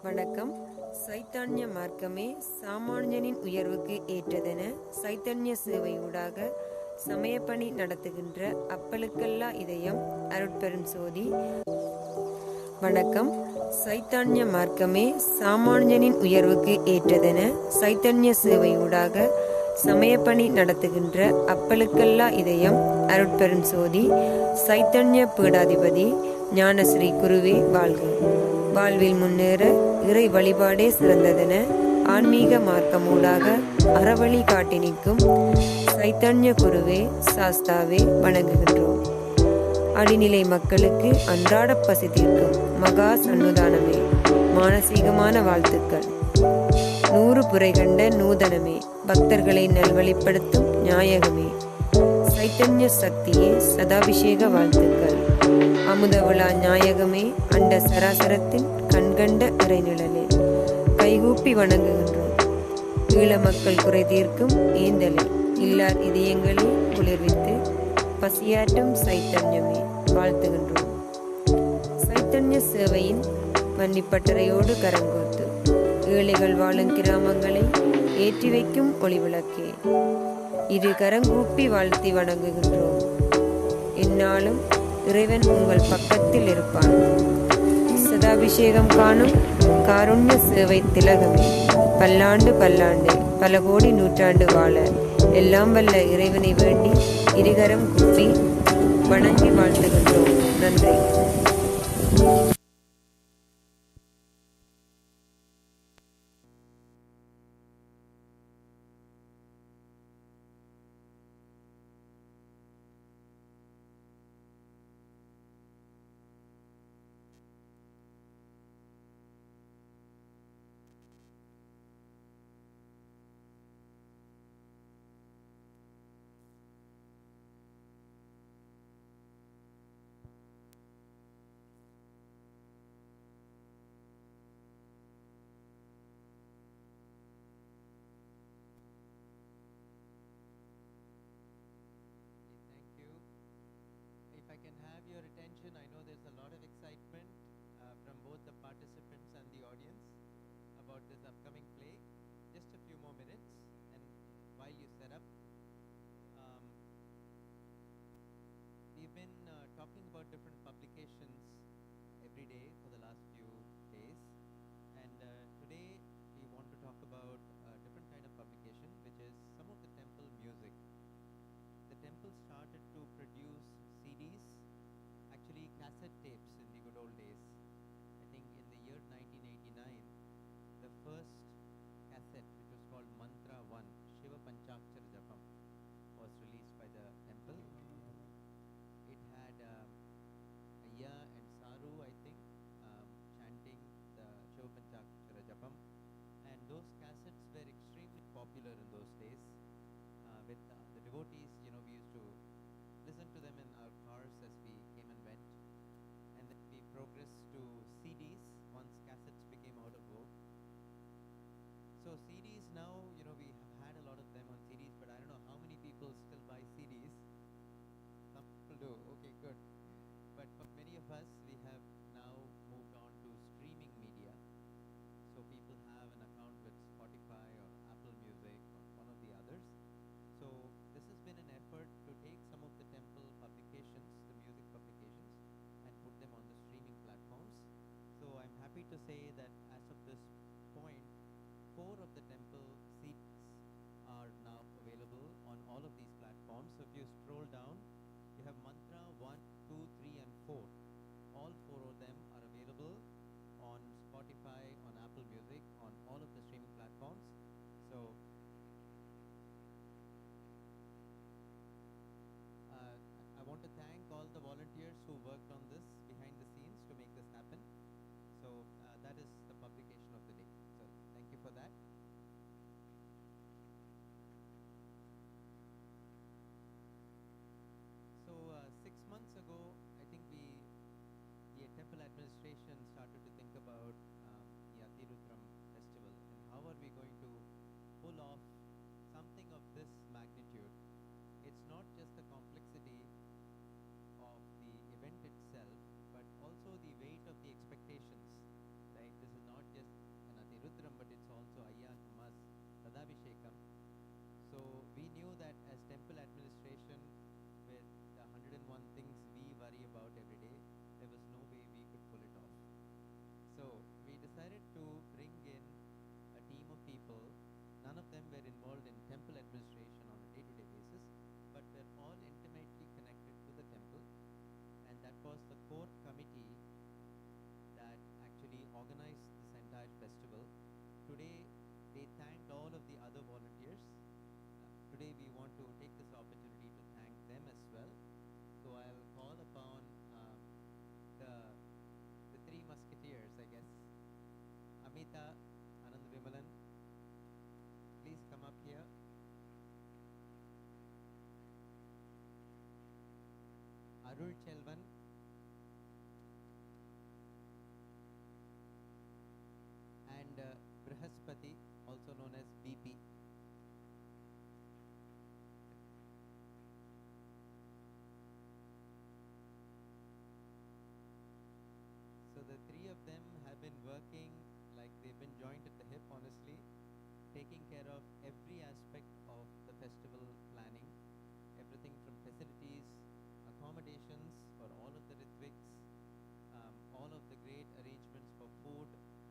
வணக்கம். சைத்தன்ய மார்க்கமே சாமானியனின் உயர்வுக்கு ஏற்றதென சைத்தன்ய சேவை ஊடாக சமயப்பணி நடத்துகின்ற அப்பலுக்கல்லா இதயம் அருட்பெரும் சோதி. வணக்கம். சைத்தன்ய மார்க்கமே சாமானியனின் உயர்வுக்கு ஏற்றதென சைத்தன்ய சேவை ஊடாக சமயப்பணி நடத்துகின்ற அப்பலுக்கல்லா இதயம் அருட்பெரும் சோதி. சைத்தன்ய பீடாதிபதி ஞானஸ்ரீ குருவே வாழ்க. வாழ்வில் முன்னேற இறை வழிபாடே சிறந்ததென ஆன்மீக மார்க்கமூடாக அறவழி காட்டி நிற்கும் சைத்தன்ய குருவே சாஸ்தாவே வணங்குகின்றோம். அடிநிலை மக்களுக்கு அன்றாட பசி தீர்க்கும் மகா சன்னுதானமே, மானசீகமான வாழ்த்துக்கள். 100 புரை கண்ட நூதனமே, பக்தர்களை நல்வழிப்படுத்தும் நாயகமே, சைத்தன்ய சக்தியே சதாபிஷேக வாழ்த்துக்கள். அமுத விழா நாயகமே, அண்ட சராசரத்தின் கண்கண்ட இறைநிழலே, கைகூப்பி வணங்குகின்றோம். ஈழ மக்கள் குறை தீர்க்கும் ஏந்தலே, இல்லார் இதயங்களை குளிர்வித்து பசியாற்றும் சைத்தன்யமே வாழ்த்துகின்றோம். சைத்தன்ய சேவையின் மன்னிப்பட்டறையோடு கரங்கோத்து ஏழைகள் வாழும் கிராமங்களை ஏற்றி வைக்கும் ஒளிவிளக்கே, இரு கரங்கூப்பி வாழ்த்தி வணங்குகின்றோம். எந்நாளும் இறைவன் உங்கள் பக்கத்தில் இருப்பான். சதாபிஷேகம் காணும் காருண்ய சேவை திலகமே, பல்லாண்டு பல்லாண்டு பல கோடி நூற்றாண்டு வாழ எல்லாம் வல்ல இறைவனை வேண்டி இருகரம் கூப்பி வணங்கி வாழ்த்துகின்றோம். நன்றி. If I can have your attention, I know there's a lot of excitement from both the participants and the audience about this upcoming play. Just a few more minutes, and while you set up, we've been talking about different publications every day for the last few days, and today we want to talk about a different kind of publication, which is some of the temple music. The temple started to produce CDs, actually cassette tapes in the good old days. I think in the year 1989, the first cassette, which was called Mantra 1, Shiva Panchakshara Japam, was released by the temple. It had Ayya and Saru, I think, chanting the Shiva Panchakshara Japam, and those cassettes were extremely popular in those days with the devotees. You know, we used to listen to them in our cars as we came and went, and then we progressed to CDs once cassettes became out of vogue. So CDs now, you know, we have had a lot of them on CDs, but I don't know how many people still buy CDs. Some people do. Okay, good. But for many of us, we have now moved on to streaming media. So people have an account with Spotify or Apple Music or one of the others. So this has been an effort to take some of the temple publications, the music publications, and put them on the streaming platforms. So I'm happy to say that as of this point, 4 of the temple CDs Arul Chelvan, and Brihaspati, also known as BP. So the three of them have been working like they've been joined at the hip, honestly, taking care of every aspect of the festival planning, everything from facilities, accommodations for all of the Ritviks, all of the great arrangements for food,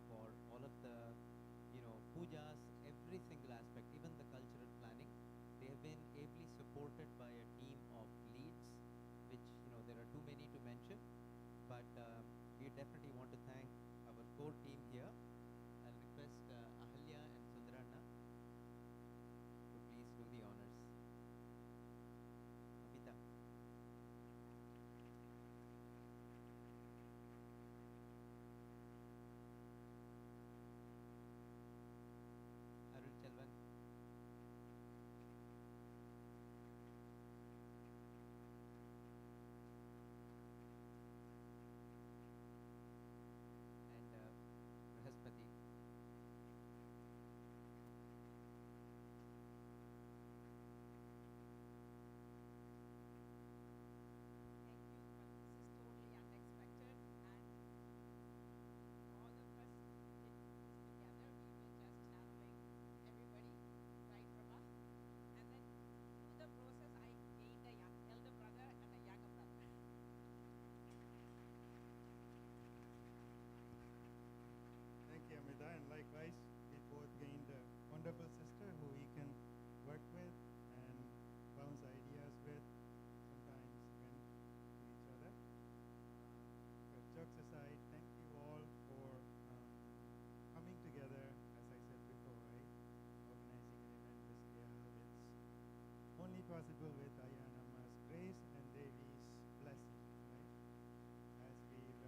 for all of the, pujas, every single aspect, even the cultural planning. They have been ably supported by a team of leads, which, there are too many to mention, but we definitely want to thank our core team here. I'll request Ahalya and Sundarana to please do the honors. Amita. Arul Chelvan. And Brihaspati. Thank you, but this is totally unexpected, and all of us did this together. We were just channeling everybody right from us, and then through the process, I gained a elder brother and a younger brother. Thank you, Amita, and likewise, we both gained a wonderful sister who we can work with and bounce ideas with, sometimes vent to each other. But jokes aside, thank you all for coming together, as I said before, right? Organizing an event this scale. It's only possible with Ayanama's grace and Devi's blessing, right? As we've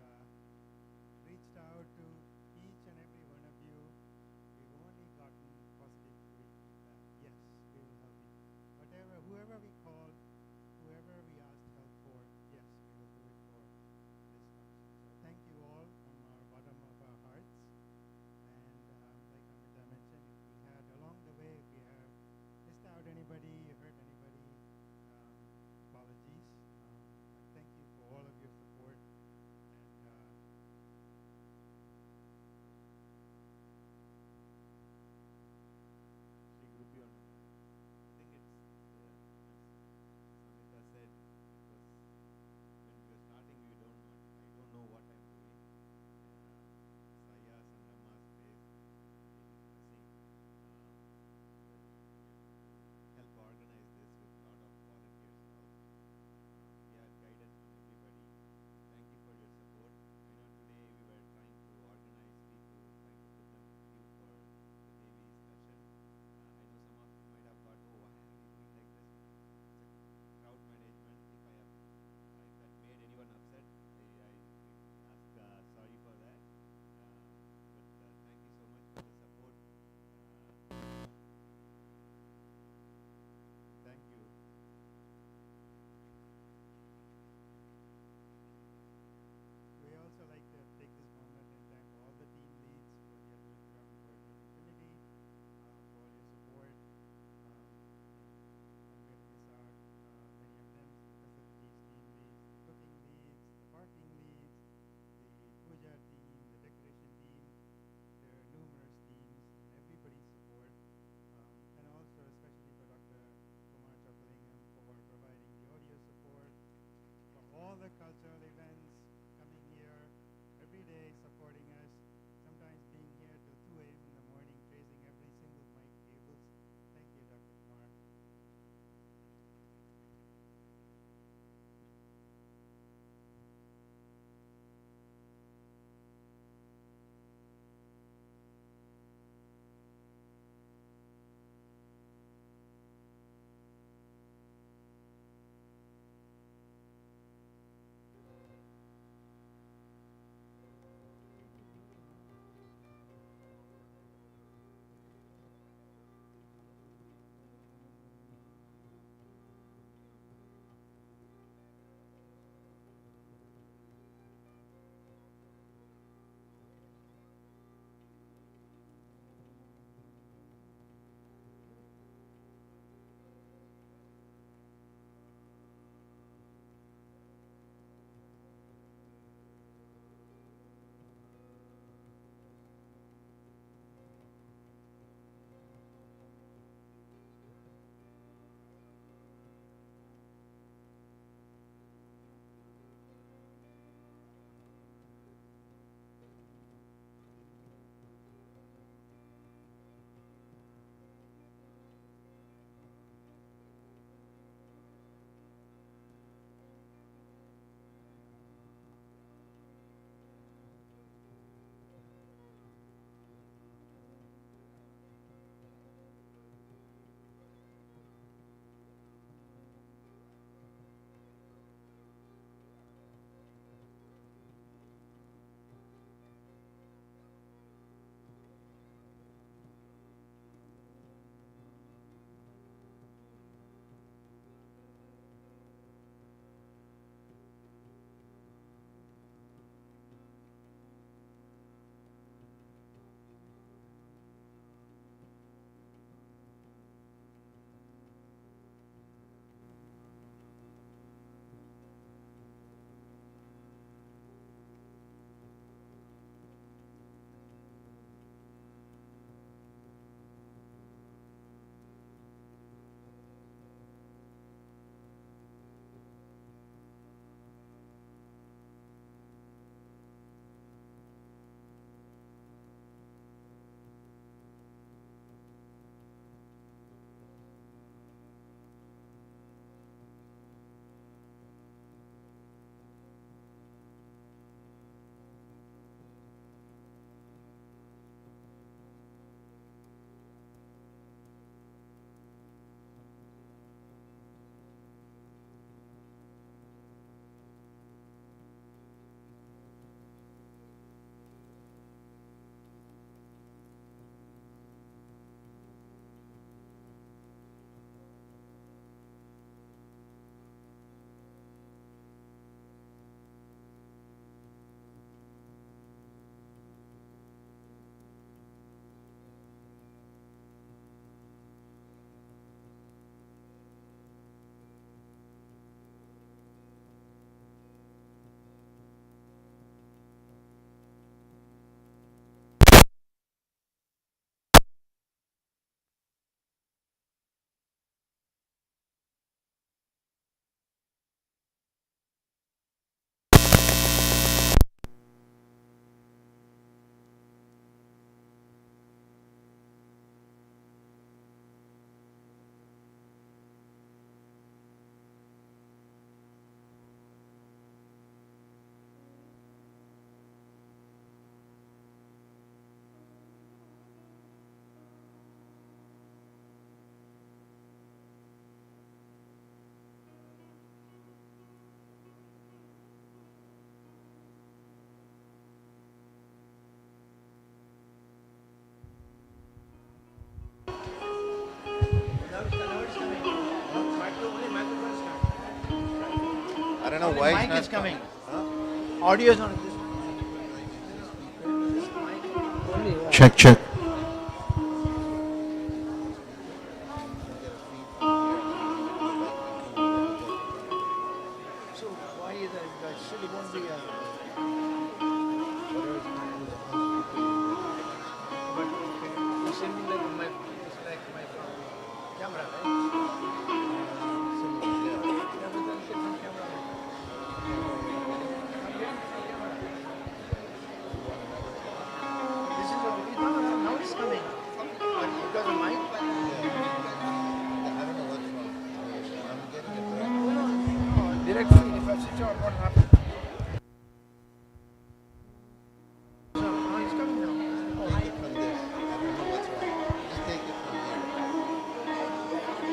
reached out to each and every one of you, we've only gotten positive feedback. Yes, we will help you. Whoever we call, whoever we asked help for, yes, we will do it for this function. So thank you all from our bottom of our hearts. And like Amita mentioned, if we had along the way, if we have missed out anybody, hurt anybody, I don't know why Mic it's is not coming. Huh? Audio is on this. Check, check. So why is that? Still it won't be but it's sending like my it's like my camera, right? Yeah, but then it's on camera. This is what it is. Now it's coming. But because of mic. I don't know what's wrong. I'm getting it right. No, direct feed. If I switch on, what happens? So now it's coming now. Take it from this. I don't know what's wrong. Just take it from here.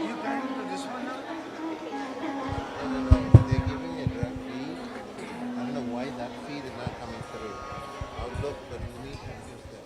You can do this one now? No. They're giving me a direct feed. I don't know why that feed is not coming through. I'll look, but you need to use this.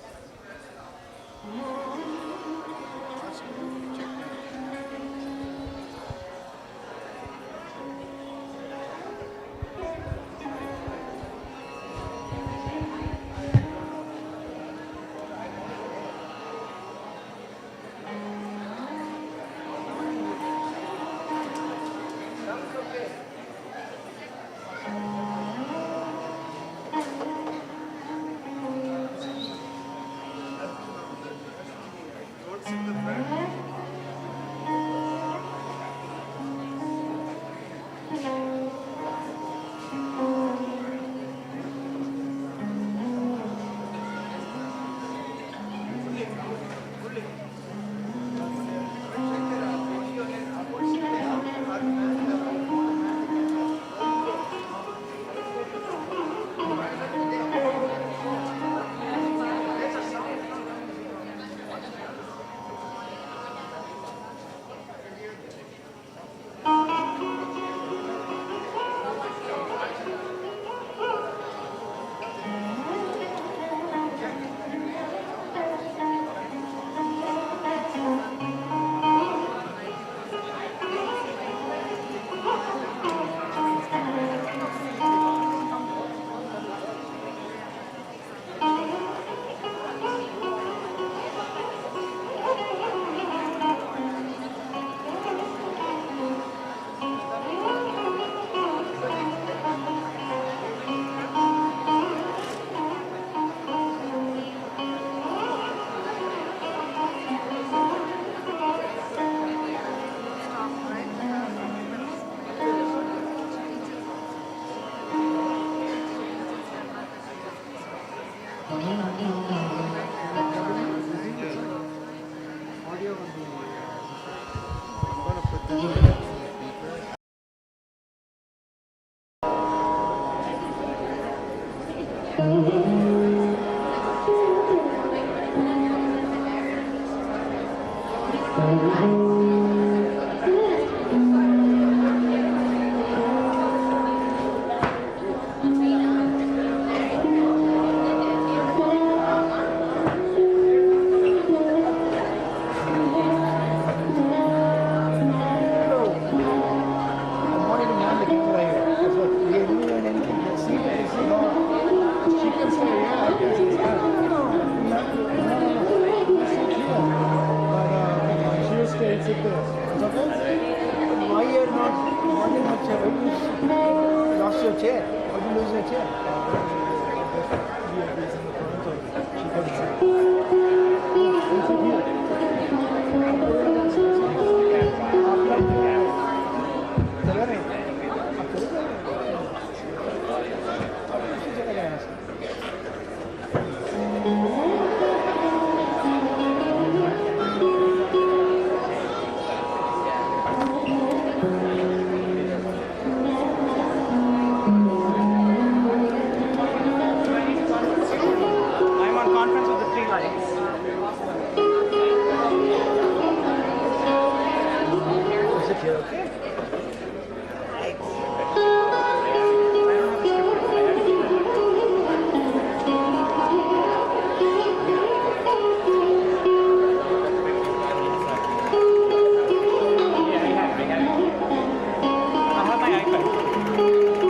I have my iPad.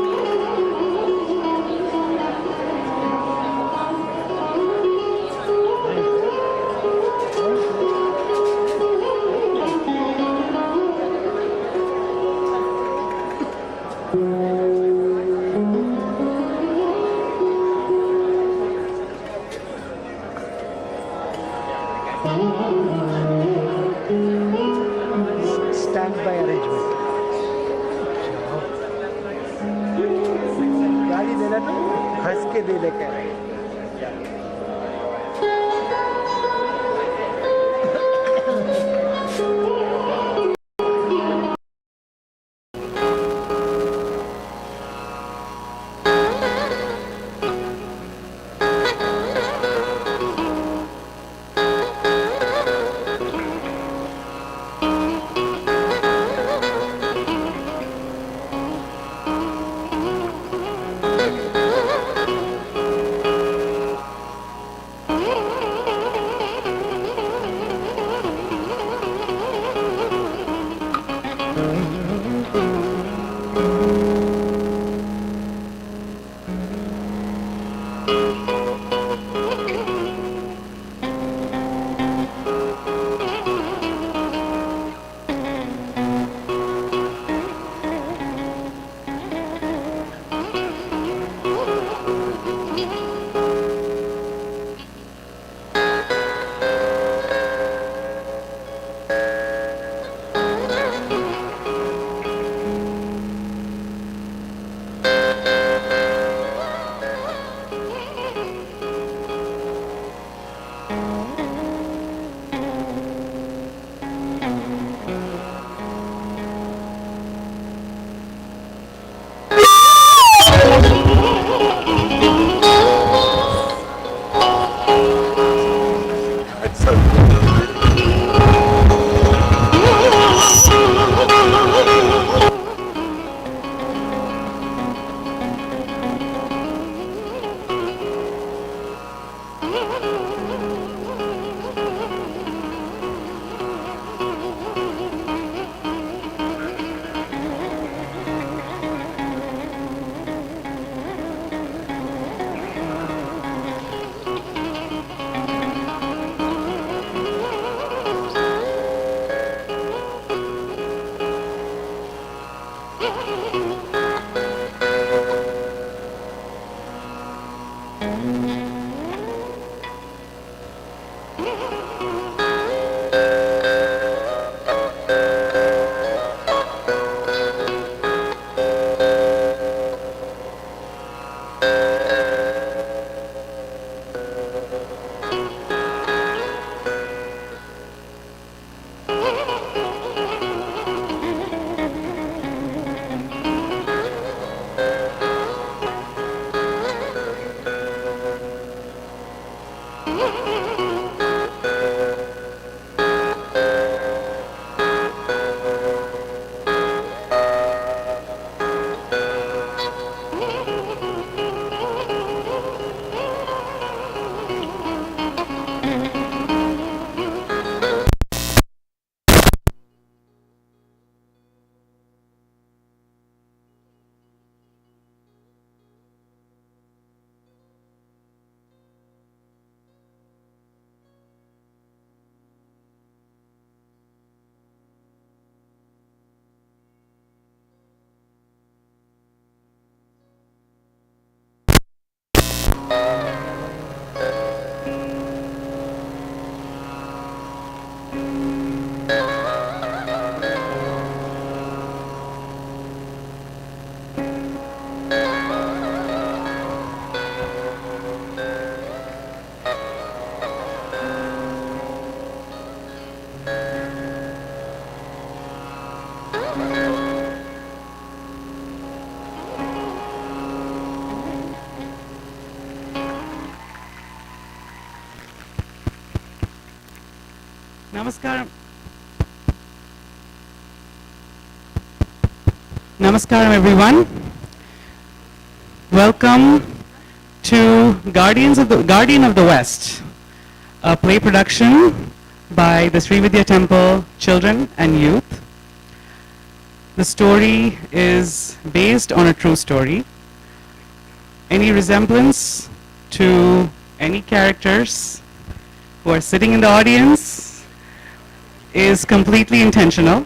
arrangement. गाड़ी देना तो हंस के देने का है. Namaskaram. Namaskaram, everyone. Welcome to Guardian of the West, a play production by the Sri Vidya Temple children and youth. The story is based on a true story. Any resemblance to any characters who are sitting in the audience is completely intentional.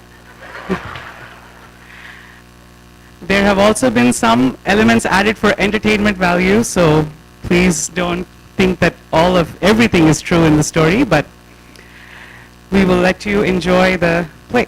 There have also been some elements added for entertainment value, so please don't think that everything is true in the story, but we will let you enjoy the play.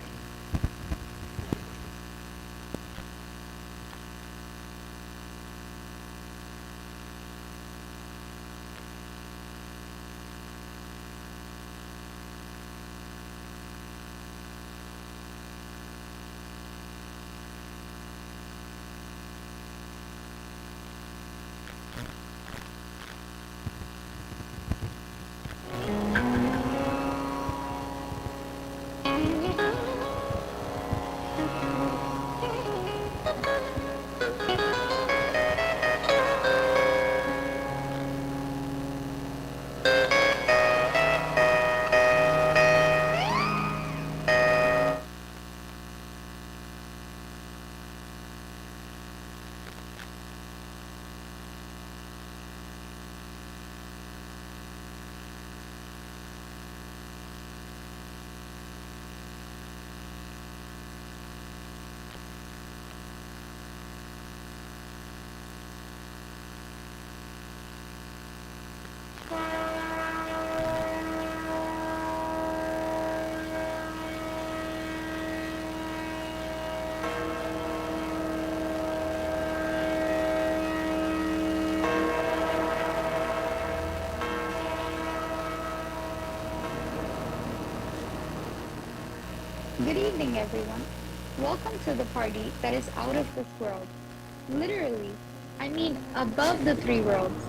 Good evening, everyone. Welcome to the party that is out of this world. Literally, I mean above the three worlds.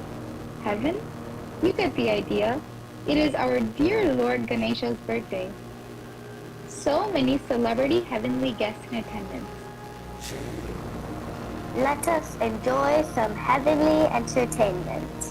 Heaven? You get the idea. It is our dear Lord Ganesha's birthday. So many celebrity heavenly guests in attendance. Let us enjoy some heavenly entertainment.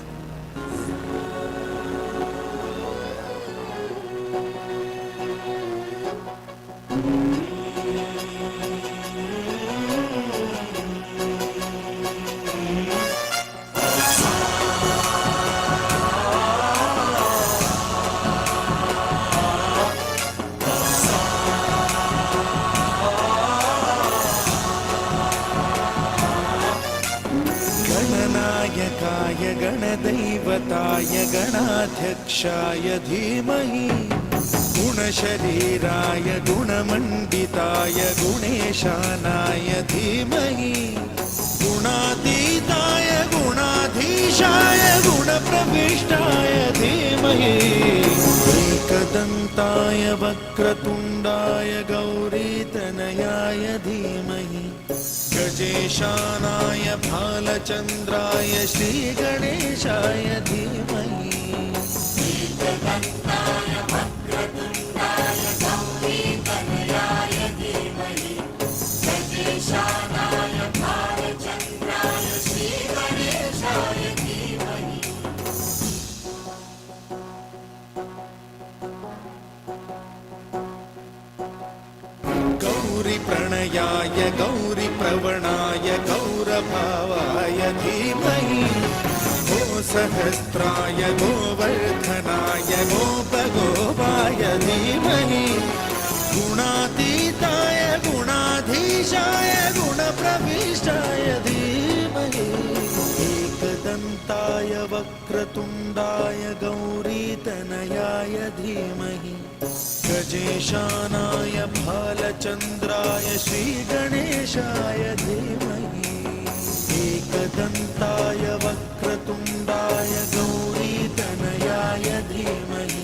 गणनायकाय गणदैवताय गणाध्यक्षाय धीमहि गुणशरीराय गुणमण्डिताय गुणेशानाय धीमहि गुणातीताय गुणाधीशाय गुणप्रविष्टाय धीमहि एकदन्ताय वक्रतुण्डाय गौरीतनयाय धीमहि गजेशानाय भालचन्द्राय श्रीगणेशाय धीमहि एकदन्ताय वक्रतुण्डाय गौरीतनयाय धीमहि गजेशानाय भालचन्द्राय श्रीगणेशाय धीमहि गौरीप्रणयाय गौरीप्रवणाय गौरभावाय धीमहि गोसहस्राय गोवर्धनाय गोपगोपाय धीमहि गुणातीताय गुणाधीशाय गुणप्रविष्टाय धीमहि एकदन्ताय वक्रतुण्डाय गौरीतनयाय धीमहि गजेशानाय भालचन्द्राय श्रीगणेशाय धीमहि एकदन्ताय वक्रतुण्डाय गौरीतनयाय धीमहि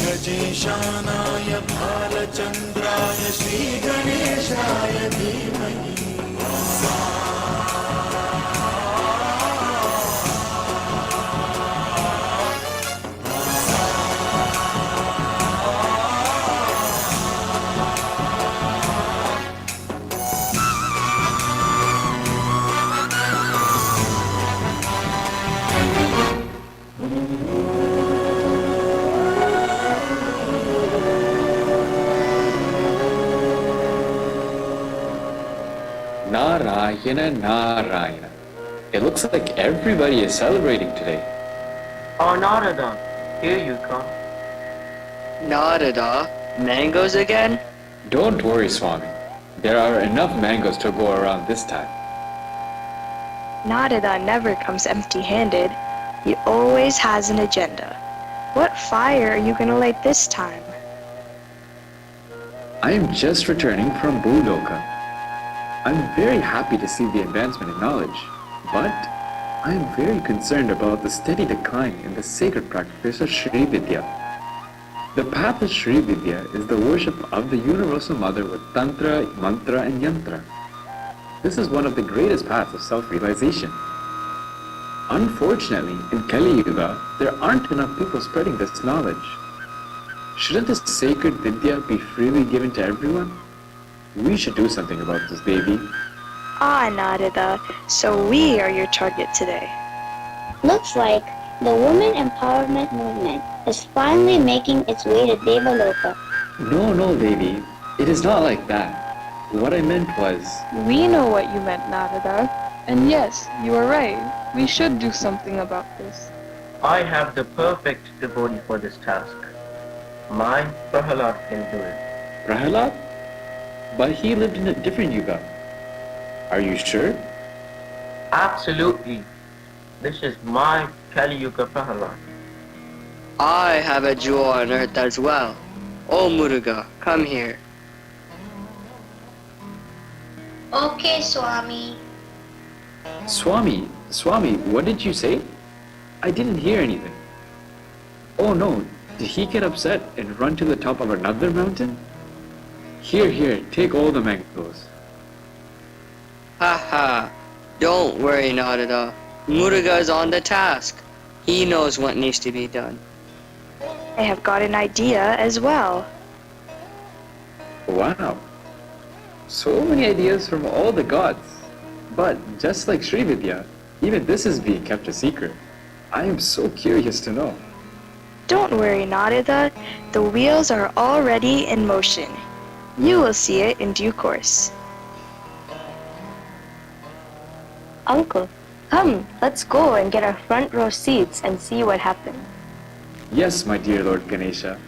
गजेशानाय भालचन्द्राय श्रीगणेशाय धीमहि Narayana, Narayana. It looks like everybody is celebrating today. Oh, Narada, here you come. Narada, mangoes again? Don't worry, Swami. There are enough mangoes to go around this time. Narada never comes empty-handed. He always has an agenda. What fire are you going to light this time? I am just returning from Bhuloka. I'm very happy to see the advancement in knowledge, but I am very concerned about the steady decline in the sacred practice of Sri Vidya. The path of Sri Vidya is the worship of the Universal Mother with Tantra, Mantra and Yantra. This is one of the greatest paths of self-realization. Unfortunately, in Kali Yuga, there aren't enough people spreading this knowledge. Shouldn't this sacred Vidya be freely given to everyone? We should do something about this, Devi. Ah, Narada, so we are your target today. Looks like the women empowerment movement is finally making its way to Devaloka. No, Devi. It is not like that. What I meant was... We know what you meant, Narada. And yes, you are right. We should do something about this. I have the perfect devotee for this task. My Prahalad can do it. Prahalad? But he lived in a different yuga. Are you sure? Absolutely. This is my Kali Yuga Prahalad. I have a jewel on earth as well. Oh, Muruga, come here. Okay, Swami. Swami, what did you say? I didn't hear anything. Oh no, did he get upset and run to the top of another mountain? Here, here, take all the mangoes. Haha, don't worry, Narada. Muruga's on the task. He knows what needs to be done. I have got an idea as well. Wow. So many ideas from all the gods. But just like Sri Vidya, even this is being kept a secret. I am so curious to know. Don't worry, Narada. The wheels are already in motion. You will see it in due course. Uncle, come, let's go and get our front row seats and see what happens. Yes, my dear Lord Ganesha.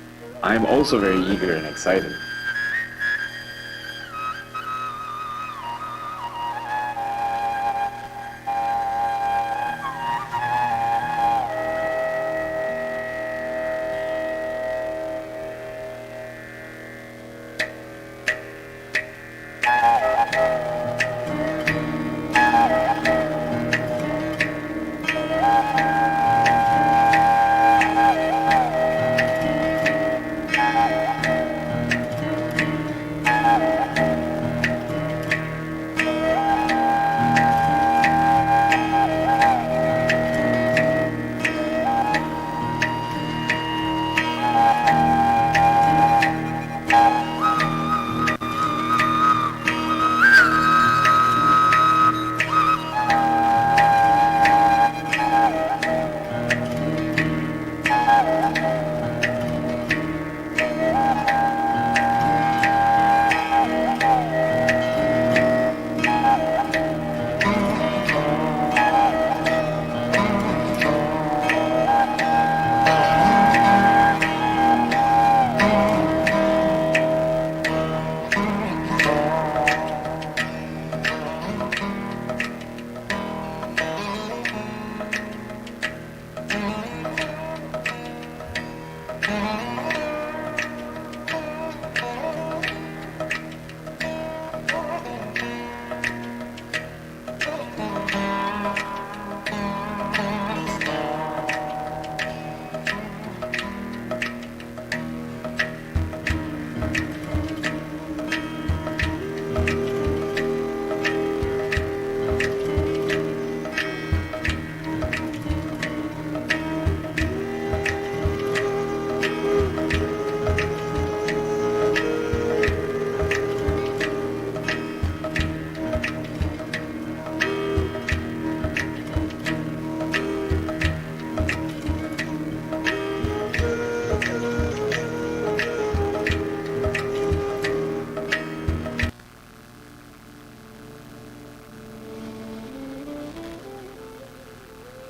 I am also very eager and excited.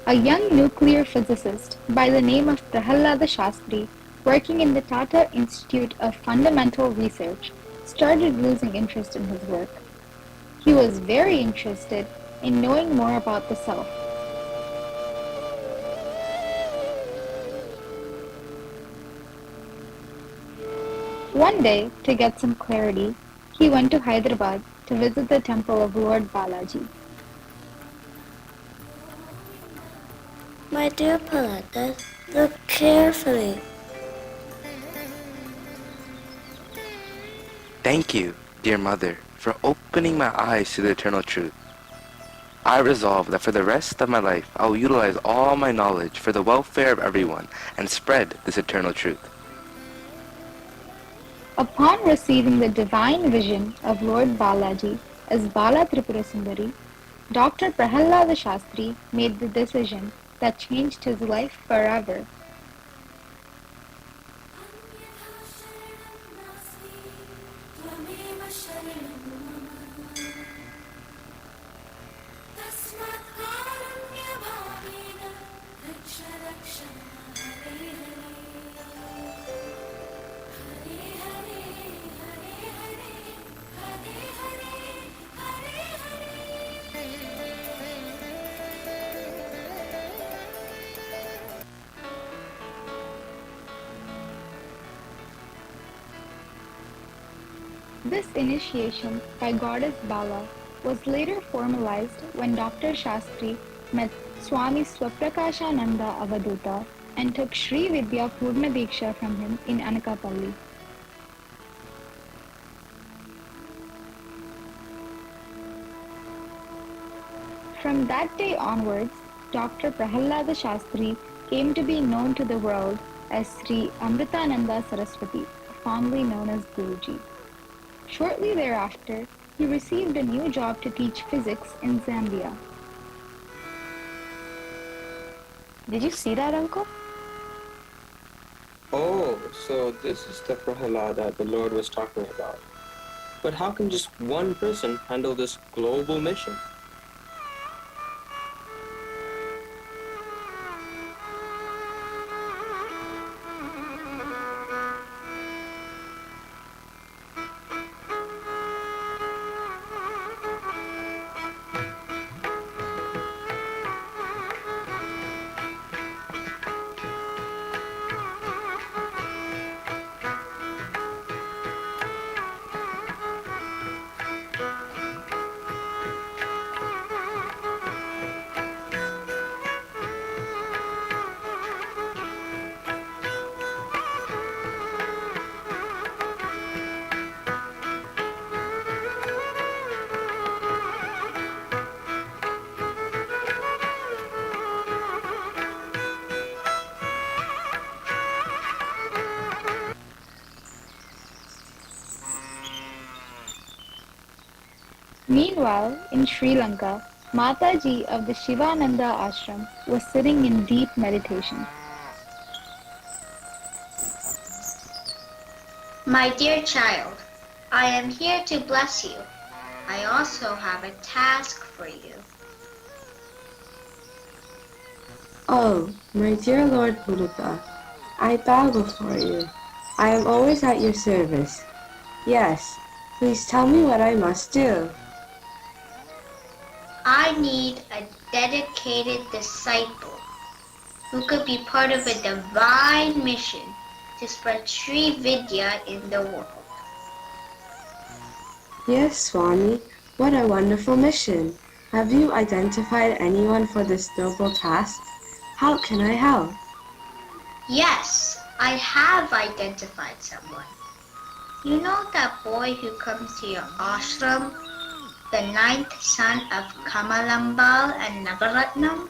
A young nuclear physicist by the name of Prahalada Shastri, working in the Tata Institute of Fundamental Research, started losing interest in his work. He was very interested in knowing more about the self. One day, to get some clarity, he went to Hyderabad to visit the temple of Lord Balaji. My dear Palaka, look carefully. Thank you, dear mother, for opening my eyes to the eternal truth. I resolve that for the rest of my life, I will utilize all my knowledge for the welfare of everyone and spread this eternal truth. Upon receiving the divine vision of Lord Balaji as Bala Tripura Sundari, Dr. Prahalada Shastri made the decision that changed his life forever. This initiation by goddess Bala was later formalized when Dr. Shastri met Swami Swaprakashananda Avaduta and took Sri Vidya Purna Diksha from him in Anakapalli. From that day onwards, Dr. Prahalada Shastri came to be known to the world as Sri Amritananda Saraswati, fondly known as Guruji. Shortly thereafter, he received a new job to teach physics in Zambia. Did you see that, Uncle? Oh, so this is the Prahalada the Lord was talking about. But how can just one person handle this global mission? Meanwhile, in Sri Lanka, Mataji of the Shivananda ashram was sitting in deep meditation. My dear child, I am here to bless you. I also have a task for you. Oh, my dear Lord Buddha, I bow before you. I am always at your service. Yes, please tell me what I must do. I need a dedicated disciple who could be part of a divine mission to spread Sri Vidya in the world. Yes, Swami, what a wonderful mission. Have you identified anyone for this noble task? How can I help? Yes, I have identified someone. You know that boy who comes to your ashram? The ninth son of Kamalambal and Navaratnam?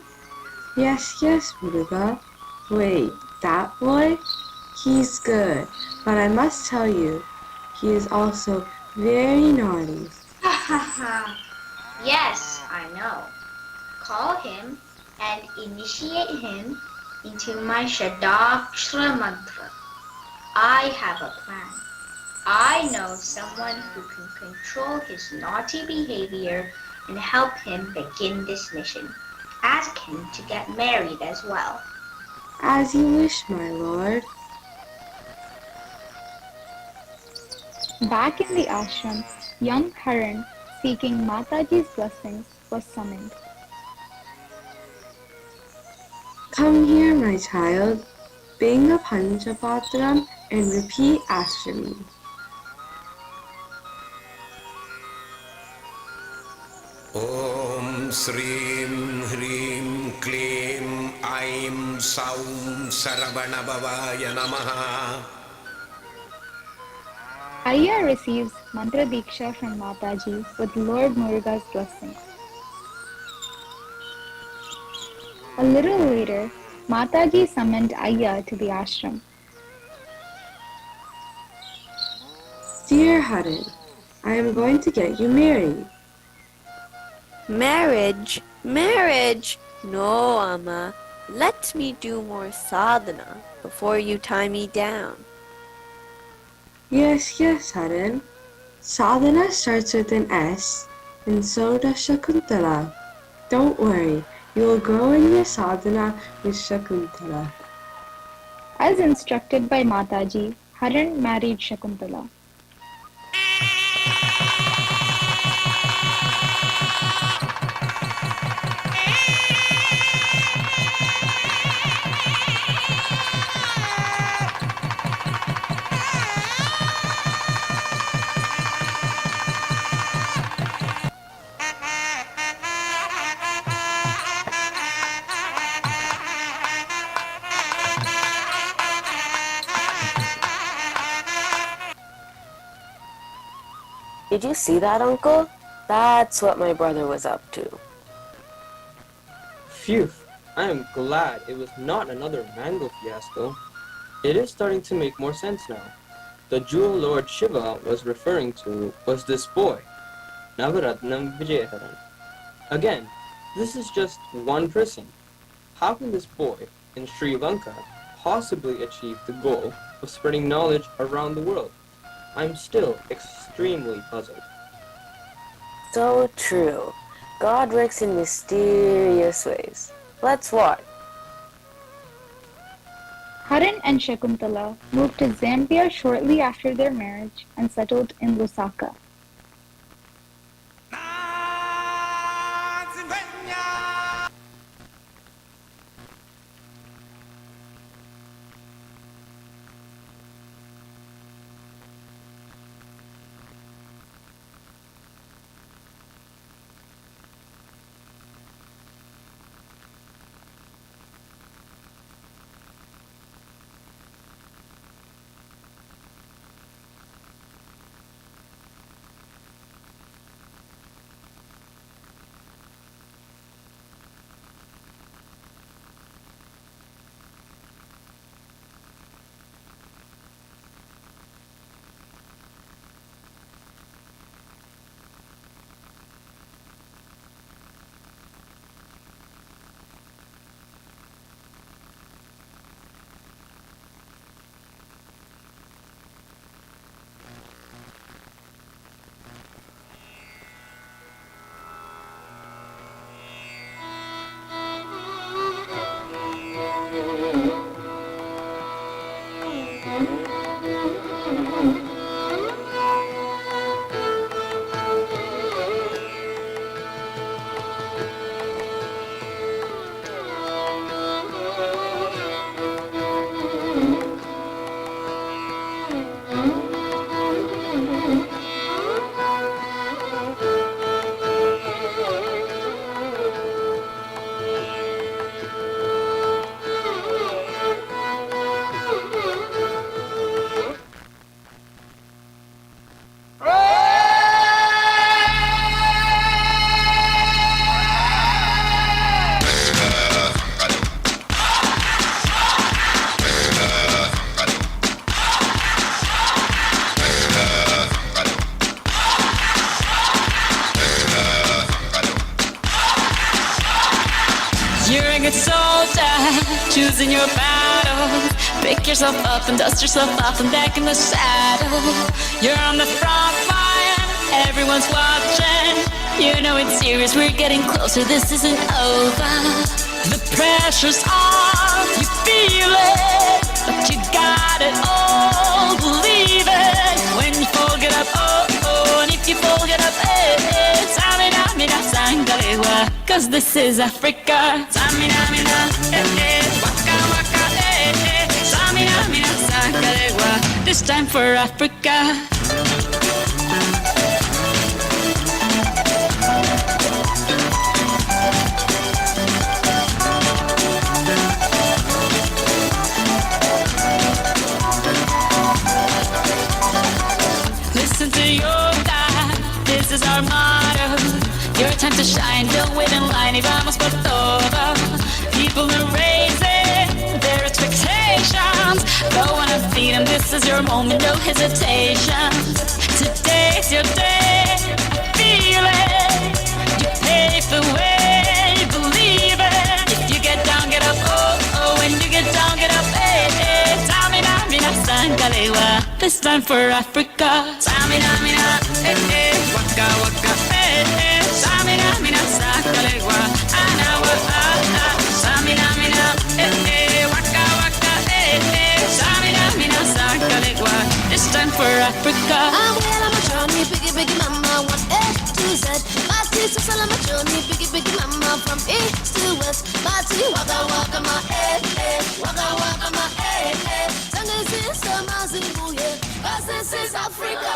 Yes, yes, Muruga. Wait, that boy? He's good, but I must tell you, he is also very naughty. Ha ha ha. Yes, I know. Call him and initiate him into my Shadakshra mantra. I have a plan. I know someone who can control his naughty behavior and help him begin this mission. Ask him to get married as well. As you wish, my lord. Back in the ashram, young Haran, seeking Mataji's blessings, was summoned. Come here, my child. Bring a Panchapatram and repeat after me. Om Srim Hrim Klim Aim Saum Saravanabhavaya Namaha. Ayya receives mantra diksha from Mataji with Lord Muruga's blessing. A little later, Mataji summoned Ayya to the ashram. Dear Haran, I am going to get you married. Marriage? Marriage? No, Amma. Let me do more sadhana before you tie me down. Yes, yes, Haran. Sadhana starts with an S, and so does Shakuntala. Don't worry, you will grow in your sadhana with Shakuntala. As instructed by Mataji, Haran married Shakuntala. Did you see that, Uncle? That's what my brother was up to. Phew, I am glad it was not another mango fiasco. It is starting to make more sense now. The jewel Lord Shiva was referring to was this boy, Navaratnam Vijayadharan. Again, this is just one person. How can this boy in Sri Lanka possibly achieve the goal of spreading knowledge around the world? I'm still extremely puzzled. So true. God works in mysterious ways. Let's watch. Haran and Shakuntala moved to Zambia shortly after their marriage and settled in Lusaka. You're a good soldier, choosing your battles. Pick yourself up and dust yourself off and back in the saddle. You're on the front line, everyone's watching. You know it's serious, we're getting closer, this isn't over. The pressure's on, you feel it, but you got it all, believe it. When you fall, get up, oh, oh, and if you fall, get up, eh, eh. Samina, mina, sangalewa, cause this is Africa. Samina, mina, eh, eh, waka, waka, eh, eh. Samina, mina, sangalewa, this time for Africa. Listen to your God, this is our motto. Your time to shine, don't wait in line, y vamos por todo. People are raising their expectations. Go on and feed them, this is your moment, no hesitation. Today's your day, feel it. You pave the way, believe it. If you get down, get up, oh, oh. When you get down, get up, eh, eh. Samina, mina, sangalewa, this time for Africa. Samina, mina, eh, eh. Waka, waka, eh, eh. Samina, mina, sangalewa, anawa, ah, ah. Samina, mina, eh, eh. Waka, waka, eh, eh. Samina, mina, sangalewa, this time for Africa. I'm well on my journey, biggie, biggie mama, 1 A to Z. My sister's on my journey, biggie, biggie mama, from east to west. My tea, waka, waka, my eh, waka, waka, my eh. This is the Mazibu, yeah, 'cause this is Africa.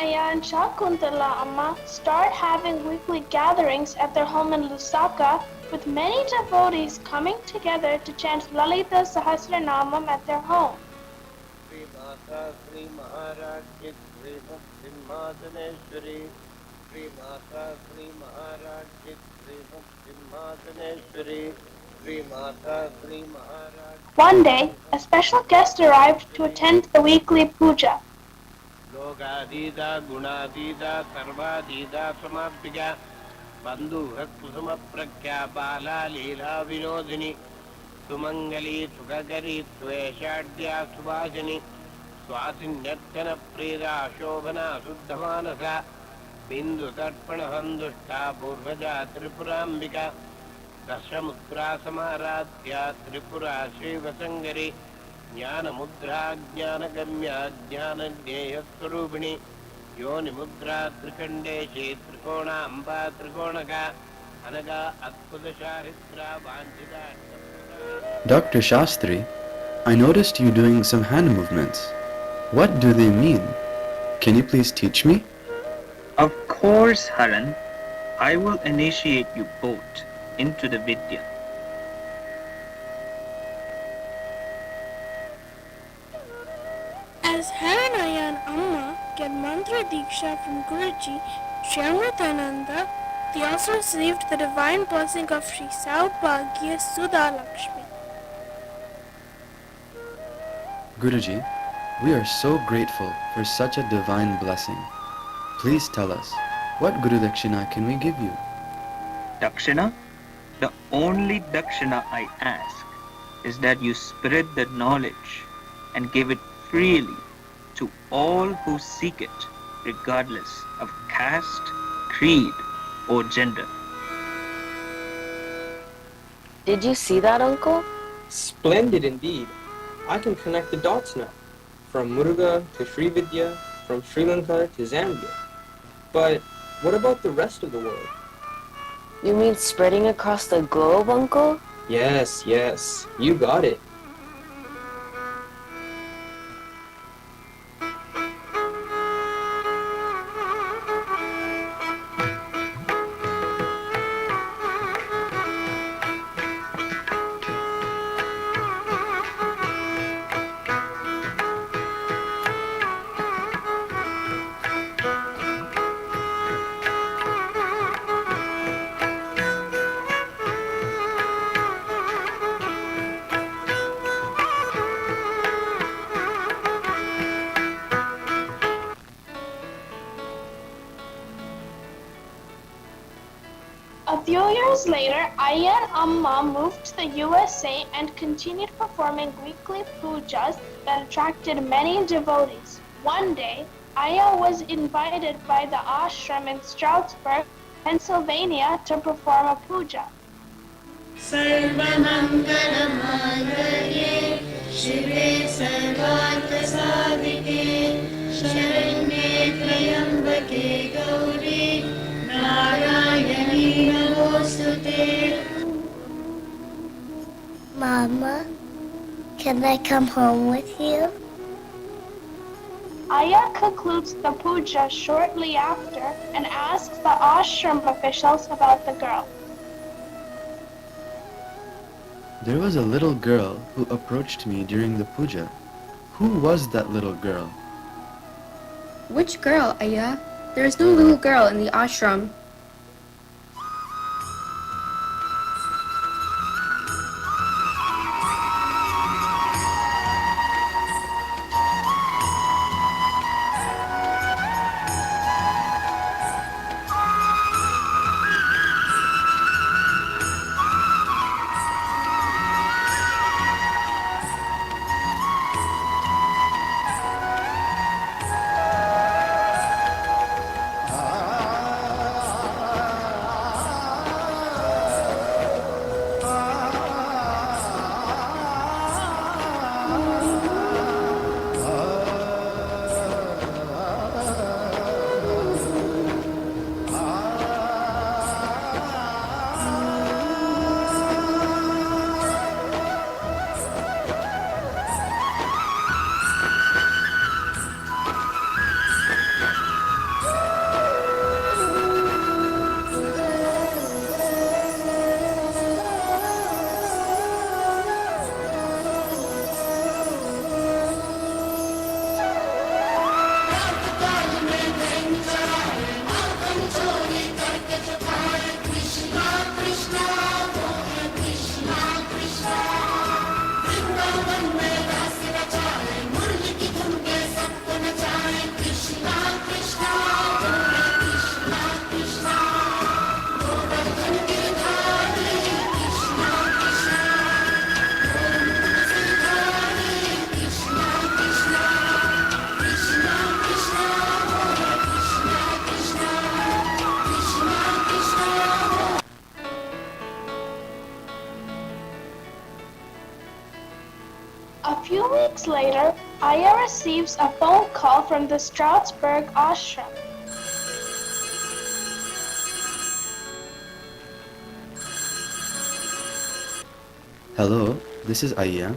Aya and Shakuntala Amma start having weekly gatherings at their home in Lusaka, with many devotees coming together to chant Lalita Sahasranamam at their home. Sri Mata Sri Maharaj Ki Sri Simhasaneshwari, Sri Mata Sri Maharaj Ki Sri Simhasaneshwari, Sri Mata Sri Maharaj. One day, a special guest arrived to attend the weekly puja. Logadida Gunadida Sarvadida Samapika Bandhu Kusuma Prakya Bala Leela Vinodini Sumangali Sugagari Sweshadya Subhajini Swasinyartana Preda Shobhana Suddhamanasa Bindu Tarpana Handushta Purvaja Tripurambika Dashamutra Samaradhya Tripura Shiva Sangari Jnana Mudra Jnana Gamya Jnana Jnaya Swarupini Yoni Mudra Trikandeshi Trikona Amba Trikonaka Anaga Adbhuta Sharitra Vanchita. Dr. Shastri, I noticed you doing some hand movements. What do they mean? Can you please teach me? Of course, Haran. I will initiate you both into the Vidya. As Haranaya and Amma get mantra diksha from Guruji Sri Chaitanyananda, they also received the divine blessing of Sri Saubhagya Sudha Lakshmi. Guruji, we are so grateful for such a divine blessing. Please tell us, what Guru Dakshina can we give you? Dakshina? The only Dakshina I ask is that you spread the knowledge and give it freely to all who seek it, regardless of caste, creed, or gender. Did you see that, Uncle? Splendid indeed. I can connect the dots now. From Muruga to Sri Vidya, from Sri Lanka to Zambia. But what about the rest of the world? You mean spreading across the globe, Uncle? Yes, you got it. A few years later, Aya and Amma moved to the USA and continued performing weekly pujas that attracted many devotees. One day, Aya was invited by the ashram in Stroudsburg, Pennsylvania to perform a puja. सर्वमङ्गलमाङ्गल्ये शिवे सर्वार्थसाधिके शरण्ये त्र्यम्बके Gauri Narayani नमोऽस्तुते. Mama, can I come home with you? Aya concludes the puja shortly after and asks the ashram officials about the girl. There was a little girl who approached me during the puja. Who was that little girl? Which girl, Aya? There is no little girl in the ashram. A few weeks later, Aya receives a phone call from the Stroudsburg ashram. Hello, this is Aya.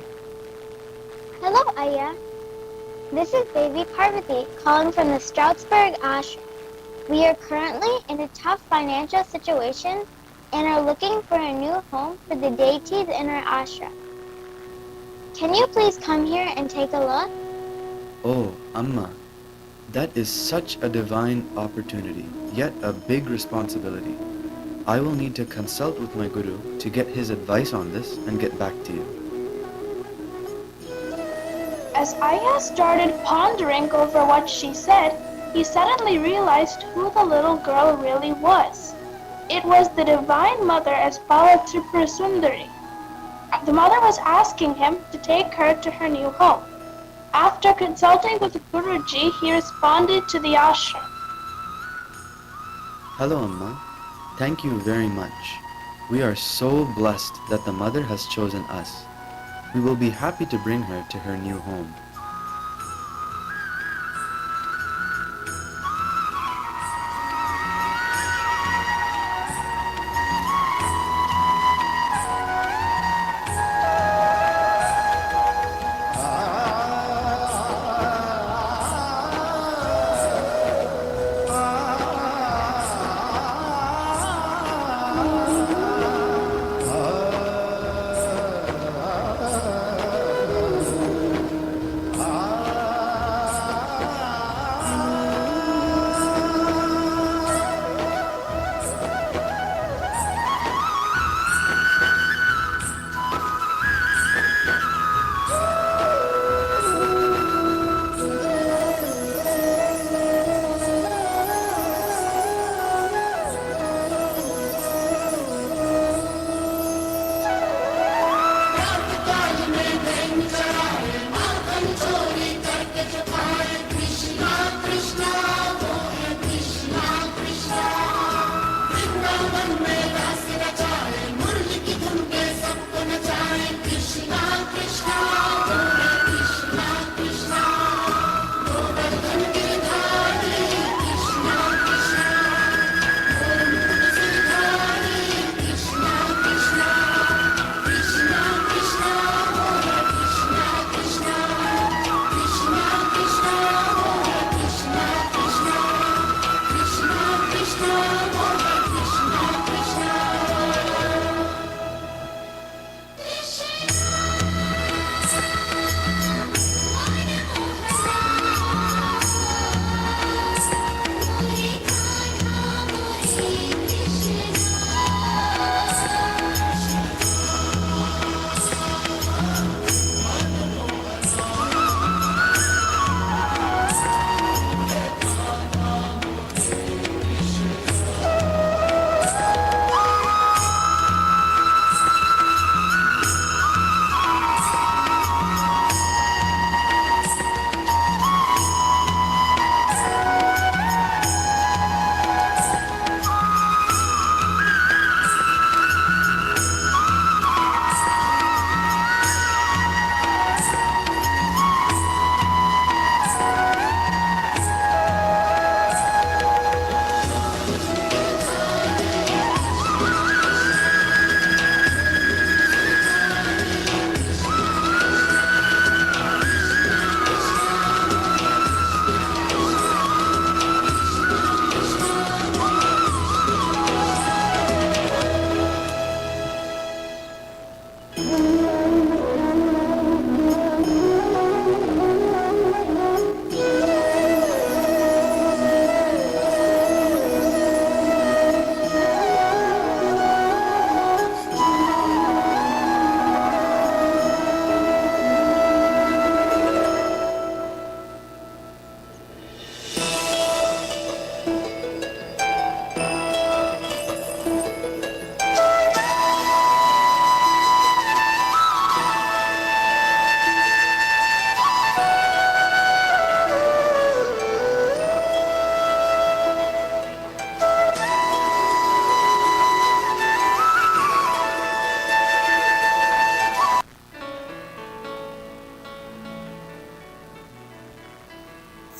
Hello, Aya. This is Devi Parvati calling from the Stroudsburg ashram. We are currently in a tough financial situation and are looking for a new home for the deities in our ashram. Can you please come here and take a look? Oh, Amma, that is such a divine opportunity, yet a big responsibility. I will need to consult with my guru to get his advice on this and get back to you. As Aya started pondering over what she said, he suddenly realized who the little girl really was. It was the Divine Mother as Bala Tripura Sundari. The mother was asking him to take her to her new home. After consulting with Guruji, he responded to the ashram. Hello, Amma. Thank you very much. We are so blessed that the mother has chosen us. We will be happy to bring her to her new home.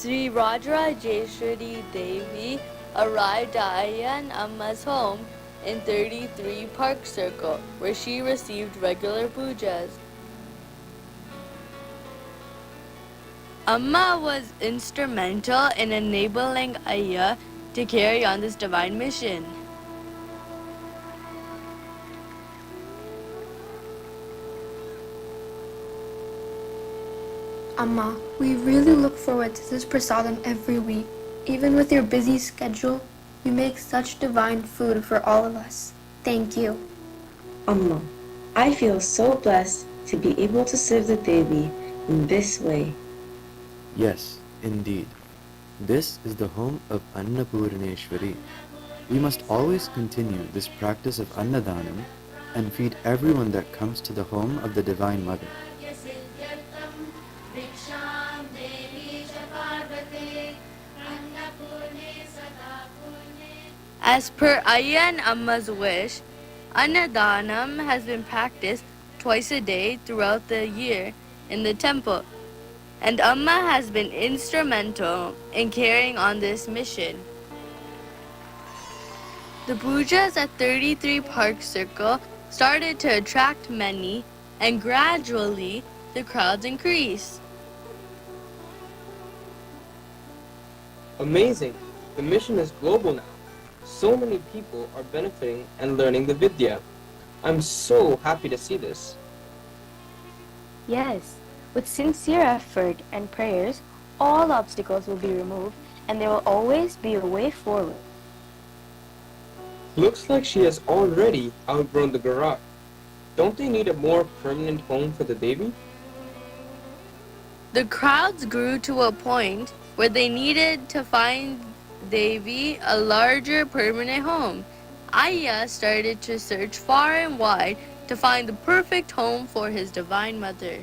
Sri Rajarajeswari Devi arrived at Ayya and Amma's home in 33 Park Circle, where she received regular pujas. Amma was instrumental in enabling Ayya to carry on this divine mission. Amma, we really look forward to this prasadam every week. Even with your busy schedule, you make such divine food for all of us. Thank you. Amma, I feel so blessed to be able to serve the Devi in this way. Yes, indeed. This is the home of Annapurneshwari. We must always continue this practice of Annadanam and feed everyone that comes to the home of the Divine Mother. As per Ayya and Amma's wish, Annadanam has been practiced twice a day throughout the year in the temple, and Amma has been instrumental in carrying on this mission. The pujas at 33 Park Circle started to attract many, and gradually the crowds increased. Amazing! The mission is global now. So many people are benefiting and learning the Vidya. I'm so happy to see this. Yes, with sincere effort and prayers, all obstacles will be removed and there will always be a way forward. Looks like she has already outgrown the garage. Don't they need a more permanent home for the Devi? The crowds grew to a point where they needed to find Devi a larger permanent home. Ayya started to search far and wide to find the perfect home for his Divine Mother.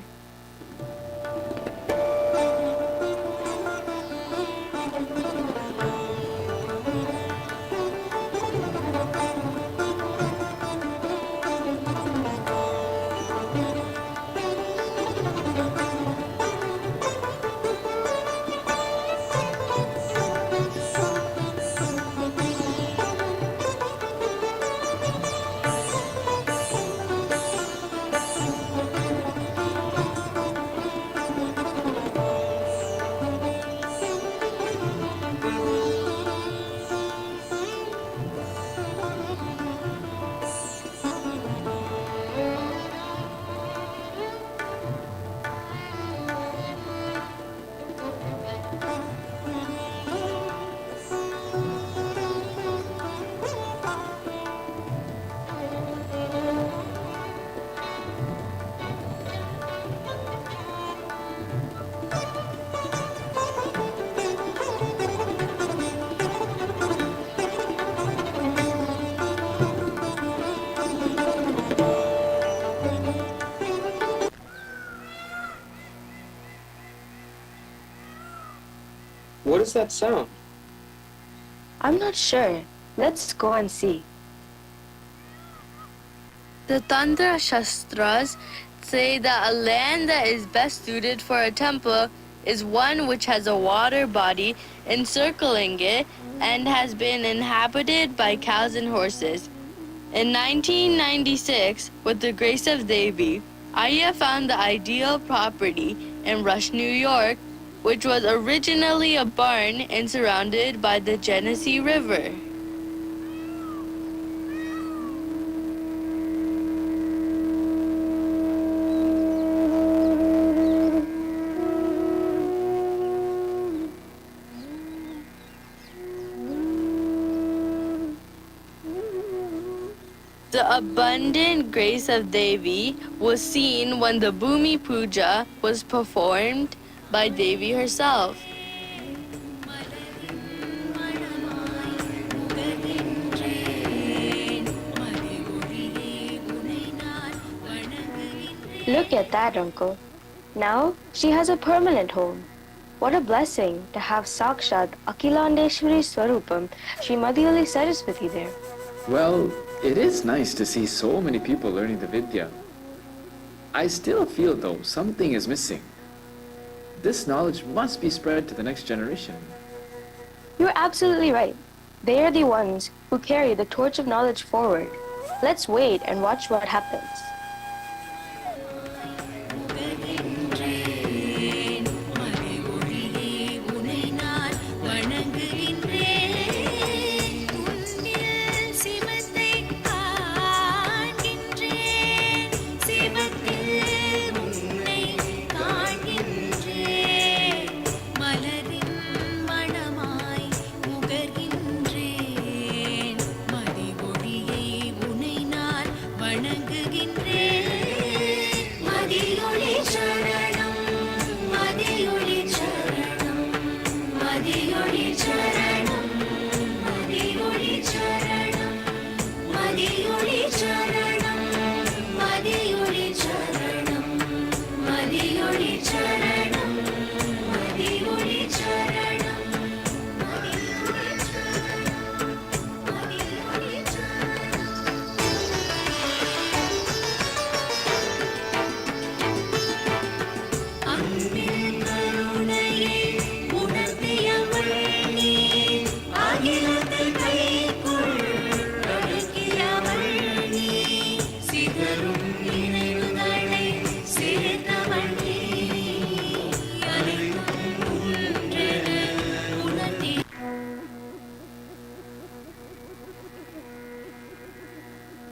What is that sound? I'm not sure. Let's go and see. The Tantra Shastras say that a land that is best suited for a temple is one which has a water body encircling it and has been inhabited by cows and horses. In 1996, with the grace of Devi, Ayya found the ideal property in Rush, New York, which was originally a barn and surrounded by the Genesee River. The abundant grace of Devi was seen when the Bhumi Puja was performed by Devi herself. Look at that, Uncle. Now she has a permanent home. What a blessing to have Sakshat Akhilandeshwari Swarupam Srimati Saraswati there. Well, it is nice to see so many people learning the Vidya. I still feel though something is missing. This knowledge must be spread to the next generation. You're absolutely right. They are the ones who carry the torch of knowledge forward. Let's wait and watch what happens.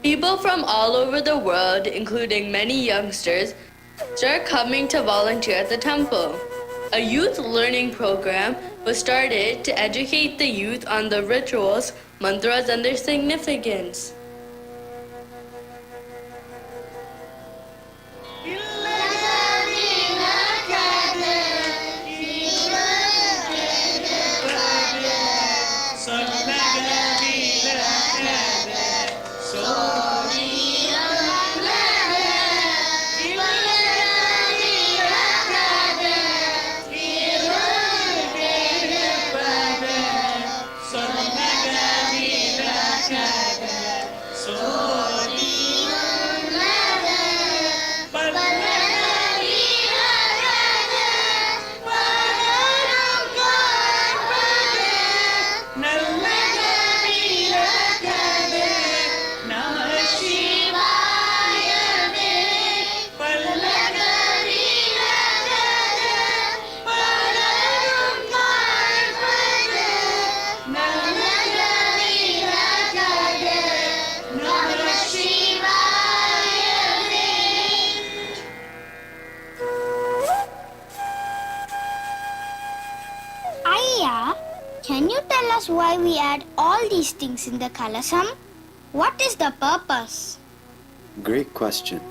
People from all over the world, including many youngsters, start coming to volunteer at the temple. A youth learning program was started to educate the youth on the rituals, mantras, and their significance. Can you tell us why we add all these things in the kalasam? What is the purpose? Great question.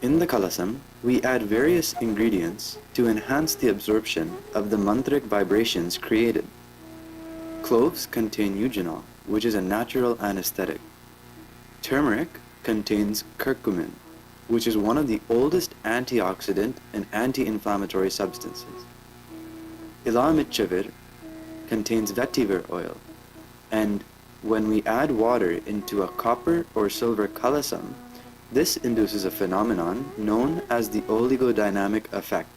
In the kalasam, we add various ingredients to enhance the absorption of the mantric vibrations created. Cloves contain eugenol, which is a natural anesthetic. Turmeric contains curcumin, which is one of the oldest antioxidant and anti-inflammatory substances. Ilamichavir contains vetiver oil, and when we add water into a copper or silver kalasam, this induces a phenomenon known as the oligodynamic effect.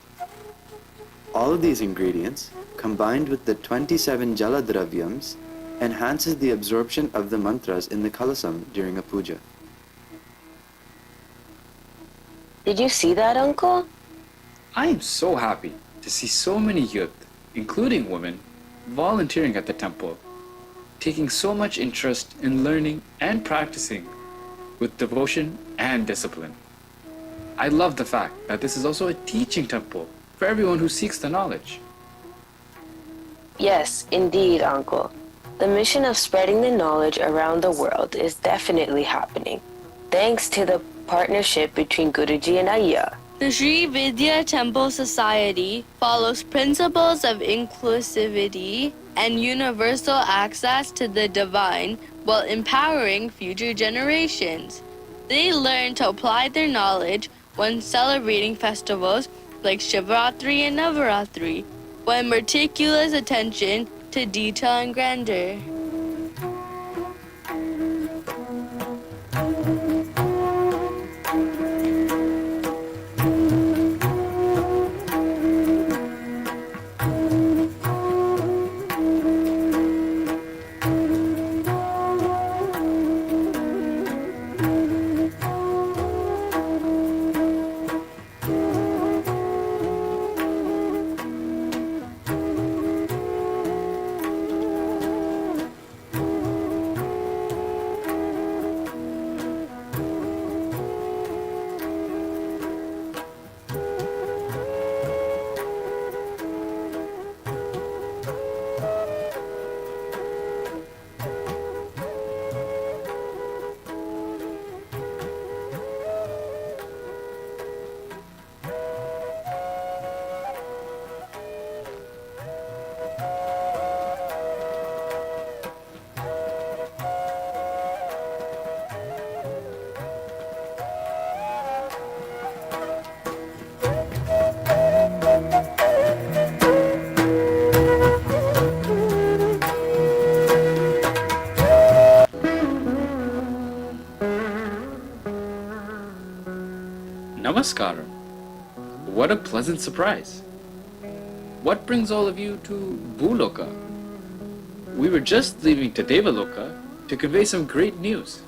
All of these ingredients, combined with the 27 jaladravyams, enhances the absorption of the mantras in the kalasam during a puja. Did you see that, Uncle? I am so happy to see so many youth, including women, volunteering at the temple, taking so much interest in learning and practicing with devotion and discipline. I love the fact that this is also a teaching temple for everyone who seeks the knowledge. Yes, indeed, Uncle. The mission of spreading the knowledge around the world is definitely happening, thanks to the partnership between Guruji and Ayya. The Sri Vidya Temple Society follows principles of inclusivity and universal access to the divine while empowering future generations. They learn to apply their knowledge when celebrating festivals like Shivaratri and Navaratri, with meticulous attention to detail and grandeur. Namaskaram. What a pleasant surprise. What brings all of you to Bhuloka? We were just leaving to Devaloka to convey some great news.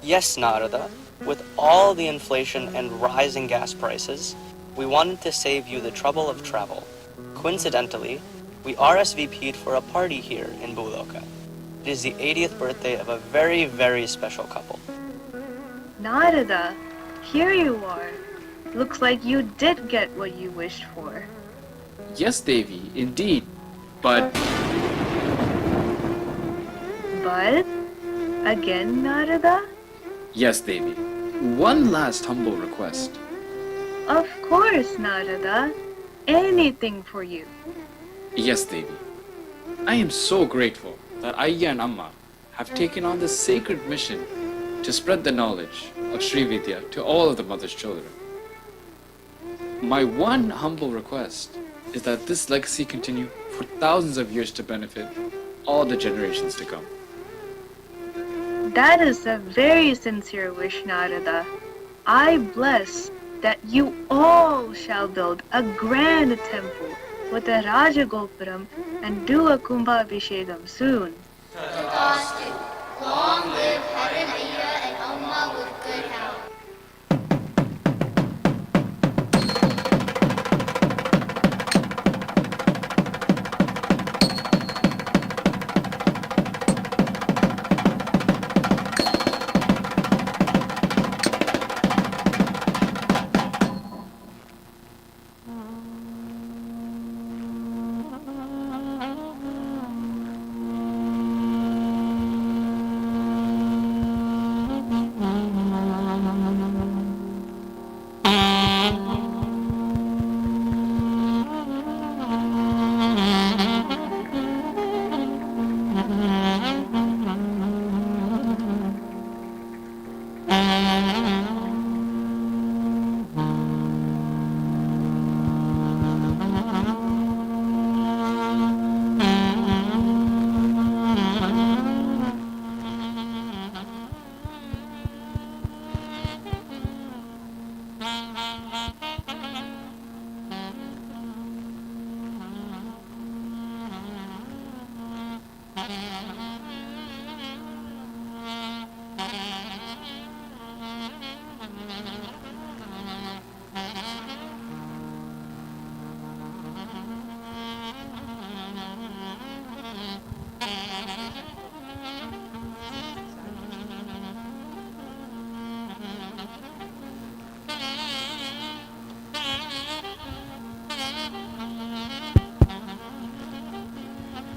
Yes, Narada. With all the inflation and rising gas prices, we wanted to save you the trouble of travel. Coincidentally, we RSVP'd for a party here in Bhuloka. It is the 80th birthday of a very, very special couple. Narada, here you are. Looks like you did get what you wished for. Yes, Devi, indeed. But Again, Narada? yes, Devi. One last humble request. Of course, Narada. Anything for you. Yes, Devi. I am so grateful that Ayya and Amma have taken on this sacred mission to spread the knowledge of Sri Vidya to all of the mother's children. My one humble request is that this legacy continue for thousands of years to benefit all the generations to come. That is a very sincere wish, Narada. I bless that you all shall build a grand temple with a Rajagopuram and do a Kumbhabhishekam soon. Tadastu. Long live Heaven Ayya and Amma with good health.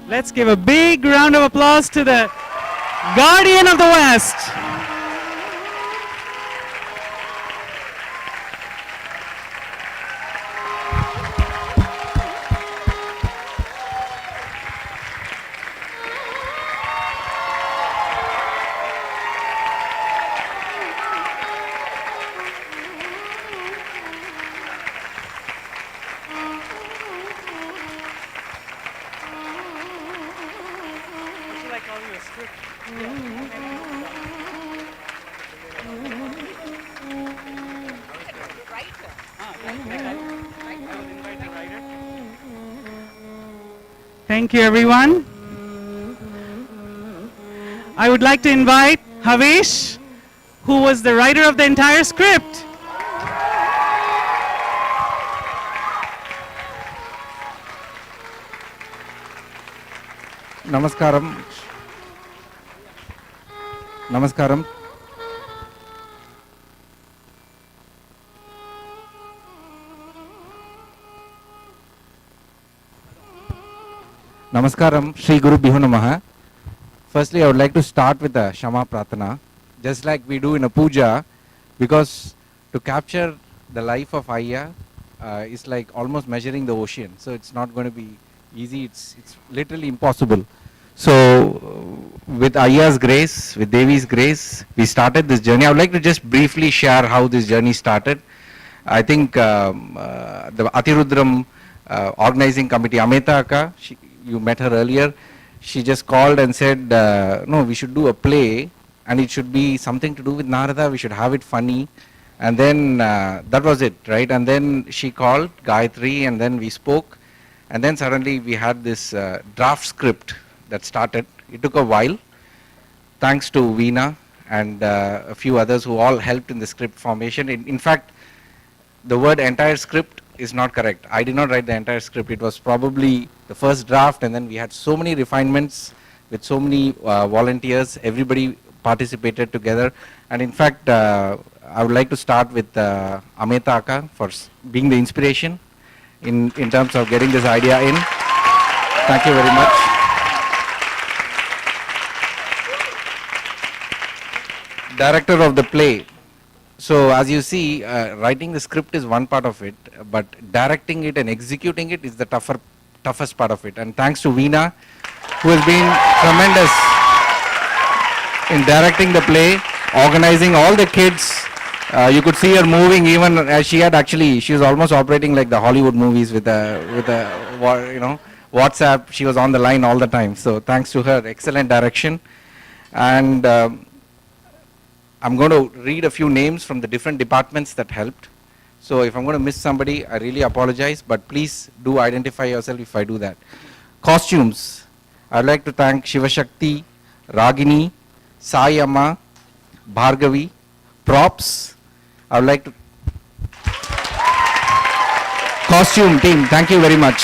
Let's give a big round of applause to the Guardian of the West. Thank you, everyone. I would like to invite Havesh, who was the writer of the entire script. Namaskaram. Namaskaram. Namaskaram, Shri Guru Bhiho Namaha. Firstly, I would like to start with the Shama Pratana, just like we do in a puja, because to capture the life of Ayya is like almost measuring the ocean. So it's not going to be easy, it's literally impossible. So with Ayya's grace, with Devi's grace, we started this journey. I would like to just briefly share how this journey started. I think the AtiRudram organizing committee, Amita Akka, you met her earlier, she just called and said, no, we should do a play and it should be something to do with Narada, we should have it funny And then that was it, right? And then she called Gayatri, and then we spoke. And then suddenly we had this draft script that started. It took a while, thanks to Veena and a few others who all helped in the script formation. In fact, the word entire script is not correct. I did not write the entire script. It was probably the first draft, and then we had so many refinements with so many volunteers. Everybody participated together. And in fact, I would like to start with Amita Akka for being the inspiration in terms of getting this idea in. Thank you very much. Director of the play. So as you see, writing the script is one part of it, but directing it and executing it is the toughest part of it. And thanks to Veena, who has been tremendous in directing the play, organizing all the kids. You could see her moving, even as she was almost operating like the Hollywood movies with a WhatsApp. She was on the line all the time. So thanks to her, excellent direction. And I'm going to read a few names from the different departments that helped. So if I'm going to miss somebody, I really apologize, but please do identify yourself if I do that. Costumes. I'd like to thank Shiva Shakti, Ragini, Sai Amma, Bhargavi. Props. I would like to... Costume team, thank you very much.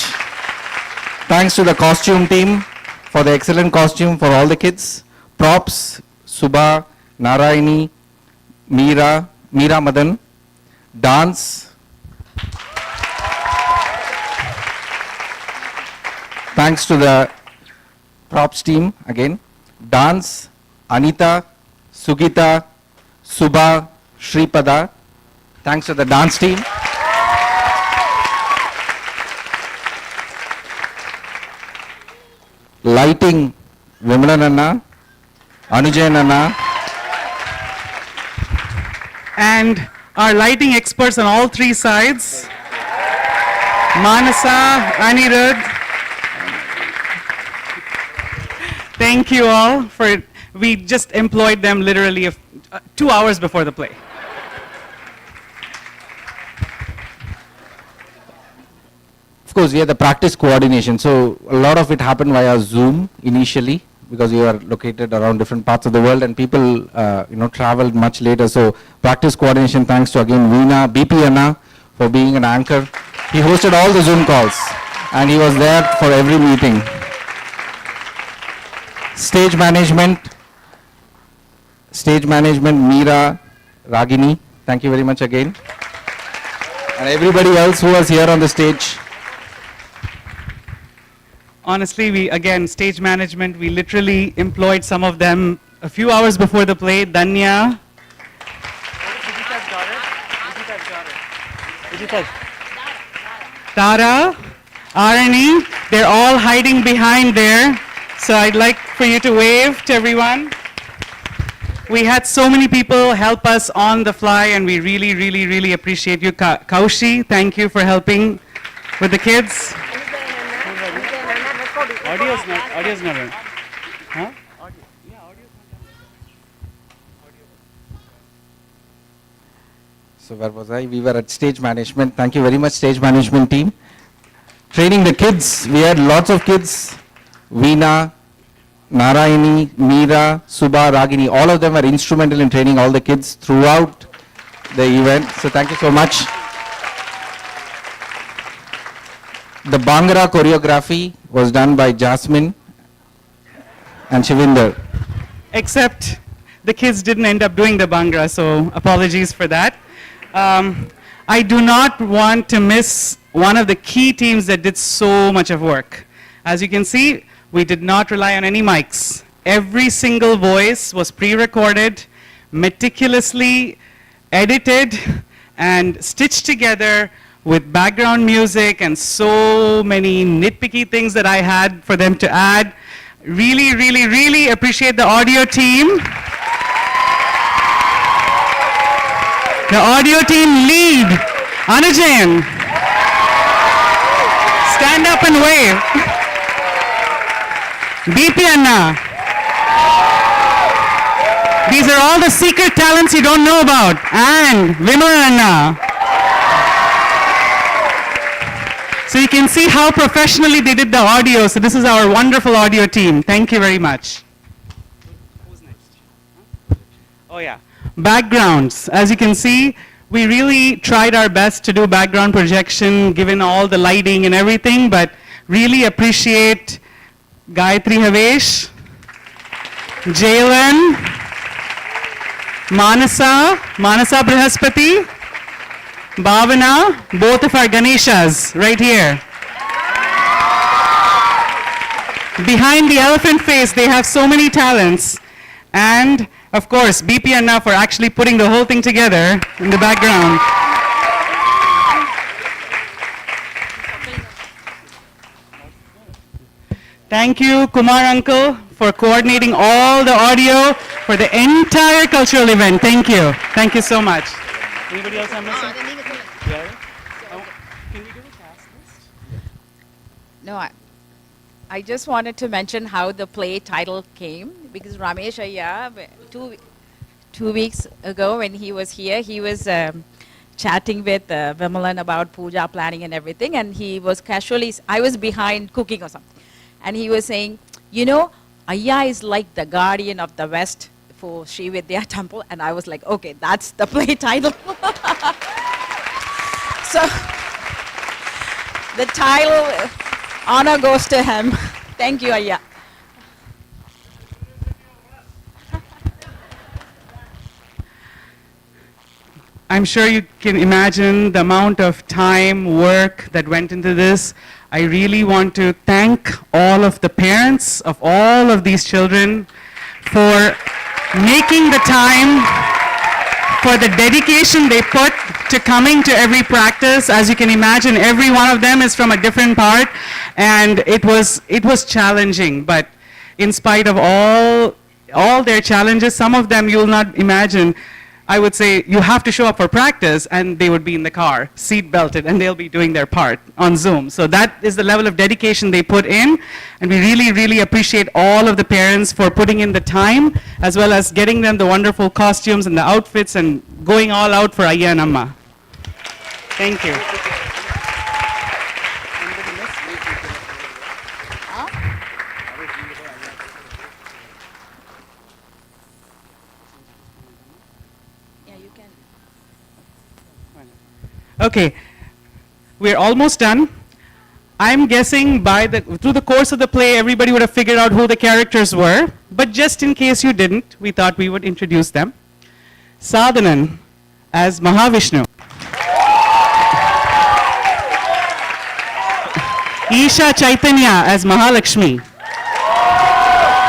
Thanks to the costume team for the excellent costume for all the kids. Props, Subha, Narayani, Meera Madan. Dance. Thanks to the props team again. Dance, Anita, Sugita, Subha, Shripada. Thanks to the dance team. Lighting, Vimalan Anna, Anujayan Anna. And our lighting experts on all three sides, Manasa, Anirudh. Thank you all for it. We just employed them literally 2 hours before the play. Of course, we had the practice coordination. So a lot of it happened via Zoom initially, because we are located around different parts of the world, and people traveled much later. So practice coordination, thanks to again Veena, BP Anna for being an anchor. He hosted all the Zoom calls and he was there for every meeting. Stage management, Meera, Ragini, thank you very much again. And everybody else who was here on the stage. Honestly, stage management, we literally employed some of them a few hours before the play. Danya. Tara, Arani, they're all hiding behind there. So I'd like for you to wave to everyone. We had so many people help us on the fly, and we really, really, really appreciate you. Kaushi, thank you for helping with the kids. Audio's not in. Huh? So where was I? We were at stage management. Thank you very much, stage management team. Training the kids. We had lots of kids. Veena, Narayani, Meera, Subha, Ragini. All of them were instrumental in training all the kids throughout the event. So thank you so much. The Bhangra choreography was done by Jasmine and Shivinder. Except the kids didn't end up doing the Bhangra, so apologies for that. I do not want to miss one of the key teams that did so much of work. As you can see, we did not rely on any mics. Every single voice was pre-recorded, meticulously edited, and stitched together with background music and so many nitpicky things that I had for them to add. Really, really, really appreciate the audio team. The audio team lead, Anujayan. Stand up and wave. BP Anna. These are all the secret talents you don't know about. And Vimalanna. So you can see how professionally they did the audio. So this is our wonderful audio team. Thank you very much. Who's next? Oh yeah. Backgrounds. As you can see, we really tried our best to do background projection given all the lighting and everything, but really appreciate Gayatri Havesh, Jalen, Manasa Brihaspati, Bhavana, both of our Ganeshas right here. Behind the elephant face, they have so many talents. And of course, BP Anna for actually putting the whole thing together in the background. Thank you, Kumar Uncle, for coordinating all the audio for the entire cultural event. Thank you. Thank you so much. Anybody else I'm missing? Can we do a cast list? No, I just wanted to mention how the play title came, because Ramesh Ayya, two weeks ago when he was here, he was chatting with Vimalan about puja planning and everything, and he was casually, I was behind cooking or something, and he was saying, you know, Ayya is like the guardian of the West for Sri Vidya Temple, and I was like, okay, that's the play title. So the title, honor goes to him. Thank you, Ayya. I'm sure you can imagine the amount of time, work that went into this. I really want to thank all of the parents of all of these children for making the time, for the dedication they put to coming to every practice. As you can imagine, every one of them is from a different part, and it was challenging, but in spite of all their challenges, some of them you'll not imagine. I would say you have to show up for practice, and they would be in the car, seat belted, and they'll be doing their part on Zoom. So that is the level of dedication they put in, and we really, really appreciate all of the parents for putting in the time, as well as getting them the wonderful costumes and the outfits and going all out for Ayya and Amma. Thank you. Okay, we're almost done. I'm guessing through the course of the play, everybody would have figured out who the characters were, but just in case you didn't, we thought we would introduce them. Sadhanan as Mahavishnu. Isha Chaitanya as Mahalakshmi.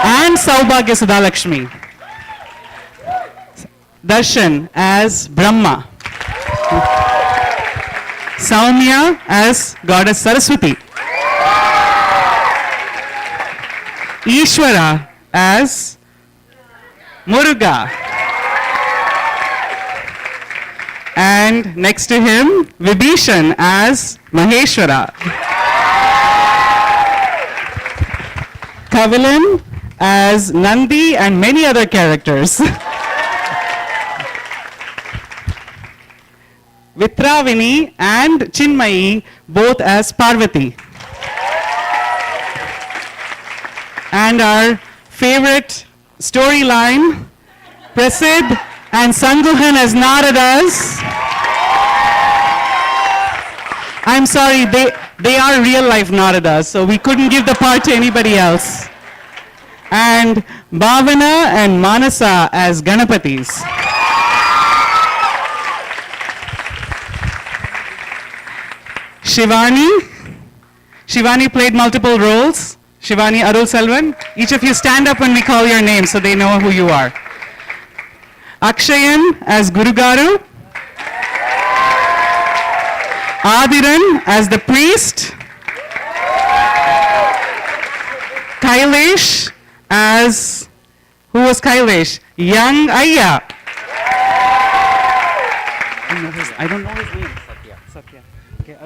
And Saubhagya Sudhalakshmi. Darshan as Brahma. Saumya as Goddess Saraswati. Ishwara as Muruga. And next to him, Vibhishan as Maheshwara. Kavilan as Nandi and many other characters. Vitravini and Chinmayi both as Parvati. And our favorite storyline, Prasid and Sanguhan as Naradas. I'm sorry, they are real life Naradas, so we couldn't give the part to anybody else. And Bhavana and Manasa as Ganapatis. Shivani played multiple roles. Shivani Arul Selvan. Each of you stand up when we call your name so they know who you are. Akshayan as Guru Garu. Adiran as the priest. Kailesh as, who was Kailesh? Young Ayya. I don't know his name. Satya. Okay,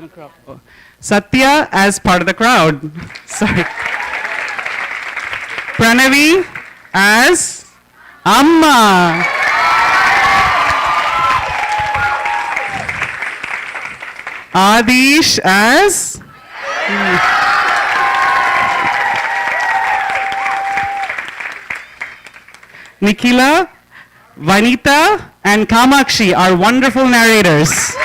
oh. Satya as part of the crowd. Sorry. Pranavi as Amma. Adish as Nikhila, Vanita, and Kamakshi are wonderful narrators.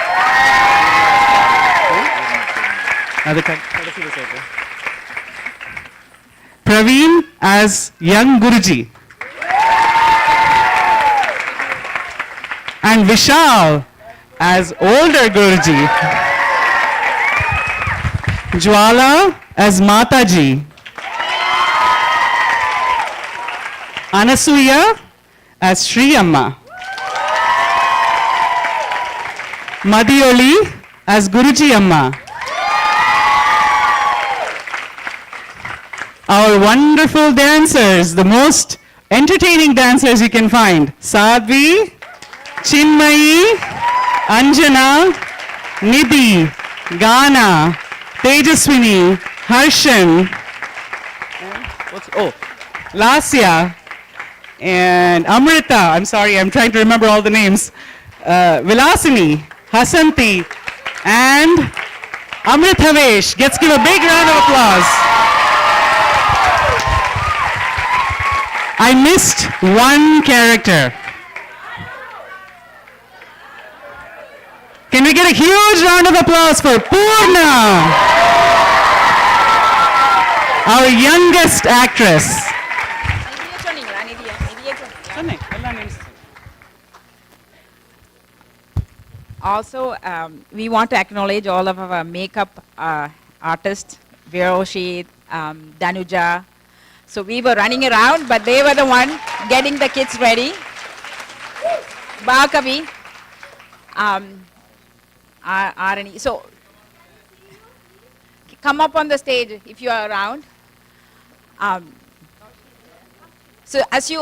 Praveen as young Guruji. And Vishal as older Guruji. Jwala as Mataji. Anasuya as Sri Amma. Madhyoli as Guruji Amma. Our wonderful dancers, the most entertaining dancers you can find. Sadhvi, Chinmayi, Anjana, Nidhi, Gana, Tejaswini, Harshan, Lasya, and Amrita. I'm sorry, I'm trying to remember all the names. Vilasini, Hasanti, and Amrit Havesh. Let's give a big round of applause. I missed one character. Can we get a huge round of applause for Purna, our youngest actress? Also, we want to acknowledge all of our makeup artists, Viroshi, Danuja. So we were running around, but they were the one getting the kids ready. Bakavi, Arani. So come up on the stage if you are around. So as you